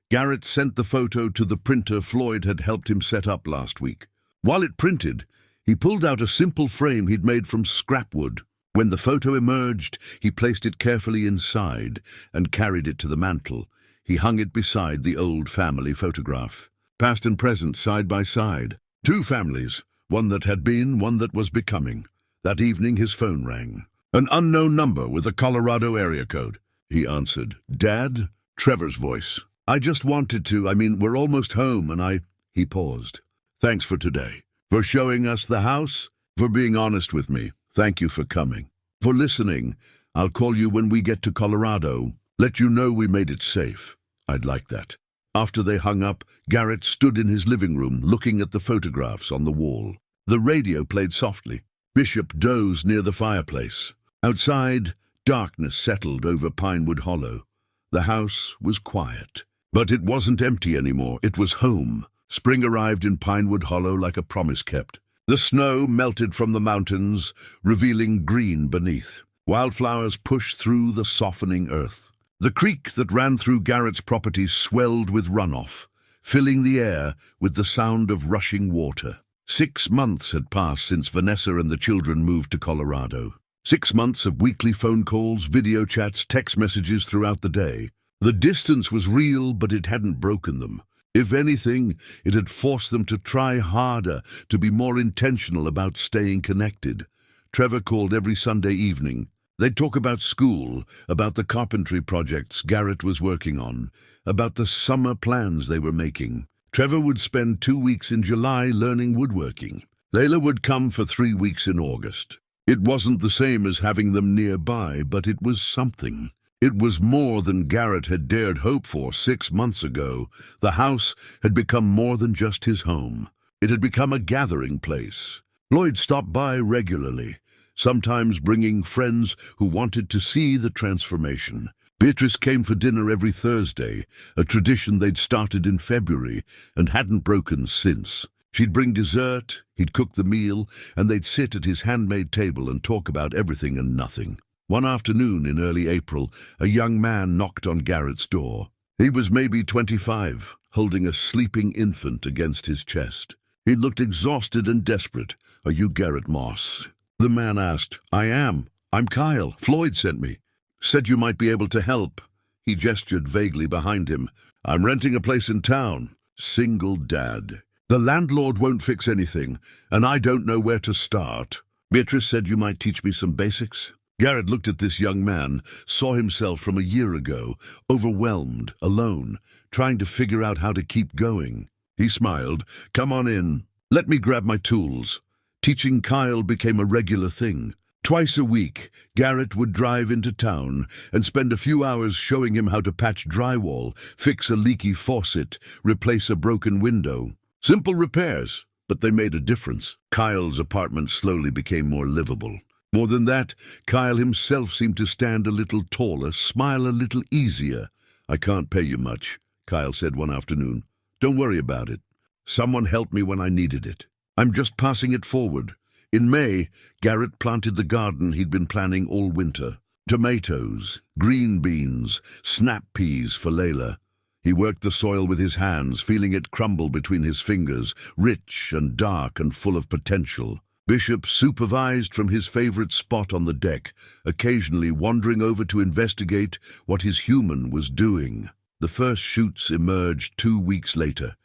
Garrett sent the photo to the printer Floyd had helped him set up last week. While it printed, he pulled out a simple frame he'd made from scrap wood. When the photo emerged, he placed it carefully inside and carried it to the mantel. He hung it beside the old family photograph. Past and present, side by side. 2 families, one that had been, one that was becoming. That evening his phone rang. "An unknown number with a Colorado area code." He answered. "Dad?" Trevor's voice. "I just wanted to, we're almost home and He paused. "Thanks for today. For showing us the house For being honest with me. Thank you for coming. For listening. I'll call you when we get to Colorado. Let you know we made it safe. I'd like that. After they hung up, Garrett stood in his living room looking at the photographs on the wall. The radio played softly. Bishop dozed near the fireplace. Outside, darkness settled over Pinewood Hollow. The house was quiet. But it wasn't empty anymore. It was home. Spring arrived in Pinewood Hollow like a promise kept. The snow melted from the mountains, revealing green beneath. Wildflowers pushed through the softening earth. The creek that ran through Garrett's property swelled with runoff, filling the air with the sound of rushing water. 6 months had passed since Vanessa and the children moved to Colorado. 6 months of weekly phone calls, video chats, text messages throughout the day. The distance was real, but it hadn't broken them. If anything, it had forced them to try harder, to be more intentional about staying connected. Trevor called every Sunday evening. They'd talk about school, about the carpentry projects Garrett was working on, about the summer plans they were making. Trevor would spend 2 weeks in July learning woodworking. Layla would come for 3 weeks in August. It wasn't the same as having them nearby, but it was something. It was more than Garrett had dared hope for 6 months ago. The house had become more than just his home. It had become a gathering place. Lloyd stopped by regularly, sometimes bringing friends who wanted to see the transformation. Beatrice came for dinner every Thursday, a tradition they'd started in February and hadn't broken since. She'd bring dessert, he'd cook the meal, and they'd sit at his handmade table and talk about everything and nothing. One afternoon in early April, a young man knocked on Garrett's door. He was maybe 25, holding a sleeping infant against his chest. He looked exhausted and desperate. "Are you Garrett Moss?" The man asked. "I am. I'm Kyle. Floyd sent me. Said you might be able to help." He gestured vaguely behind him. "I'm renting a place in town. Single dad. The landlord won't fix anything, and I don't know where to start. Beatrice said you might teach me some basics." Garrett looked at this young man, saw himself from a year ago, overwhelmed, alone, trying to figure out how to keep going. He smiled. "Come on in. Let me grab my tools." Teaching Kyle became a regular thing. Twice a week, Garrett would drive into town and spend a few hours showing him how to patch drywall, fix a leaky faucet, replace a broken window. Simple repairs, but they made a difference. Kyle's apartment slowly became more livable. More than that, Kyle himself seemed to stand a little taller, smile a little easier. "I can't pay you much," Kyle said one afternoon. "Don't worry about it. Someone helped me when I needed it. I'm just passing it forward." In May, Garrett planted the garden he'd been planning all winter. Tomatoes, green beans, snap peas for Layla. He worked the soil with his hands, feeling it crumble between his fingers, rich and dark and full of potential. Bishop supervised from his favorite spot on the deck, occasionally wandering over to investigate what his human was doing. The first shoots emerged 2 weeks later,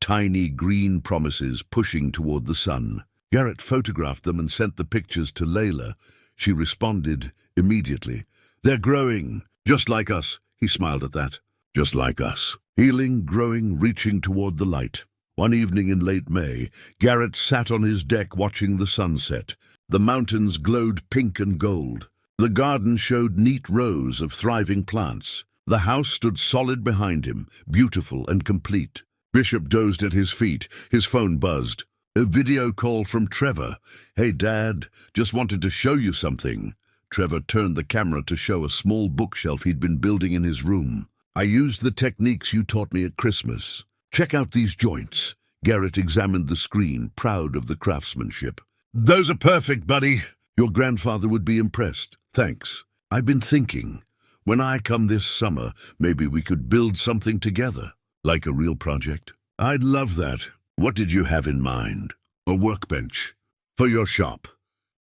tiny green promises pushing toward the sun. Garrett photographed them and sent the pictures to Layla. She responded immediately. "They're growing, just like us." He smiled at that. "Just like us." Healing, growing, reaching toward the light. One evening in late May, Garrett sat on his deck watching the sunset. The mountains glowed pink and gold. The garden showed neat rows of thriving plants. The house stood solid behind him, beautiful and complete. Bishop dozed at his feet. His phone buzzed. A video call from Trevor. "Hey, Dad, just wanted to show you something." Trevor turned the camera to show a small bookshelf he'd been building in his room. "I used the techniques you taught me at Christmas. Check out these joints." Garrett examined the screen, proud of the craftsmanship. "Those are perfect, buddy. Your grandfather would be impressed." "Thanks. I've been thinking, when I come this summer, maybe we could build something together, like a real project." "I'd love that. What did you have in mind?" "A workbench. For your shop.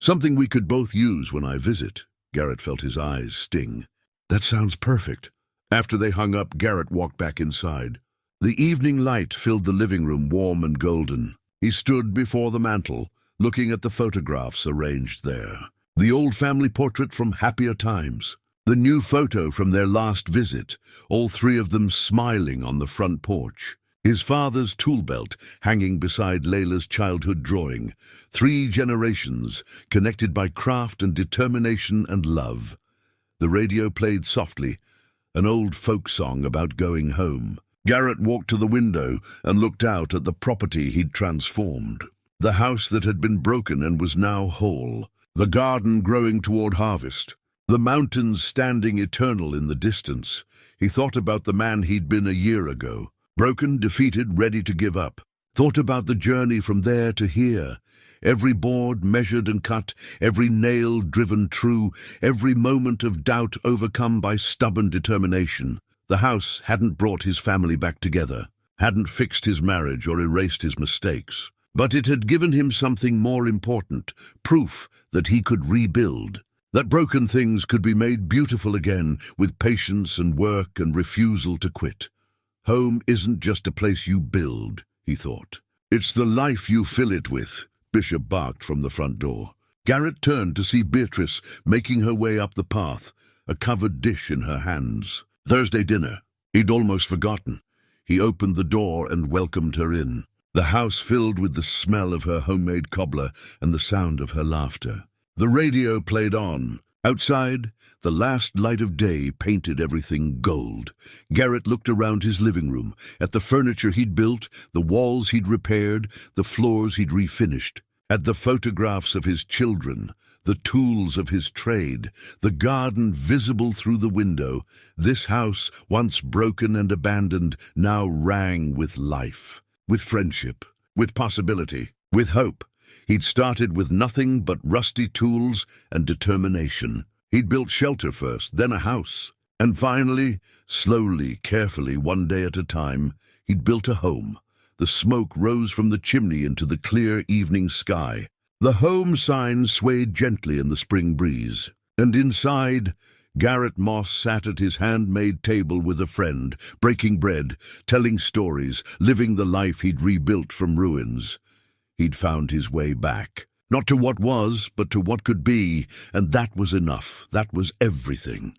Something we could both use when I visit." Garrett felt his eyes sting. "That sounds perfect." After they hung up, Garrett walked back inside. The evening light filled the living room warm and golden. He stood before the mantel, looking at the photographs arranged there. The old family portrait from happier times. The new photo from their last visit, all three of them smiling on the front porch. His father's tool belt hanging beside Layla's childhood drawing. 3 generations, connected by craft and determination and love. The radio played softly, an old folk song about going home. Garrett walked to the window and looked out at the property he'd transformed. The house that had been broken and was now whole. The garden growing toward harvest. The mountains standing eternal in the distance. He thought about the man he'd been a year ago. Broken, defeated, ready to give up. Thought about the journey from there to here. Every board measured and cut, every nail driven true, every moment of doubt overcome by stubborn determination. The house hadn't brought his family back together, hadn't fixed his marriage or erased his mistakes. But it had given him something more important, proof that he could rebuild. That broken things could be made beautiful again with patience and work and refusal to quit. Home isn't just a place you build, he thought. It's the life you fill it with, Bishop barked from the front door. Garrett turned to see Beatrice making her way up the path, a covered dish in her hands. Thursday dinner. He'd almost forgotten. He opened the door and welcomed her in. The house filled with the smell of her homemade cobbler and the sound of her laughter. The radio played on. Outside, the last light of day painted everything gold. Garrett looked around his living room, at the furniture he'd built, the walls he'd repaired, the floors he'd refinished, at the photographs of his children, the tools of his trade, the garden visible through the window. This house, once broken and abandoned, now rang with life, with friendship, with possibility, with hope. He'd started with nothing but rusty tools and determination. He'd built shelter first, then a house. And finally, slowly, carefully, one day at a time, he'd built a home. The smoke rose from the chimney into the clear evening sky. The home sign swayed gently in the spring breeze. And inside, Garrett Moss sat at his handmade table with a friend, breaking bread, telling stories, living the life he'd rebuilt from ruins. He'd found his way back. Not to what was, but to what could be, and that was enough. That was everything.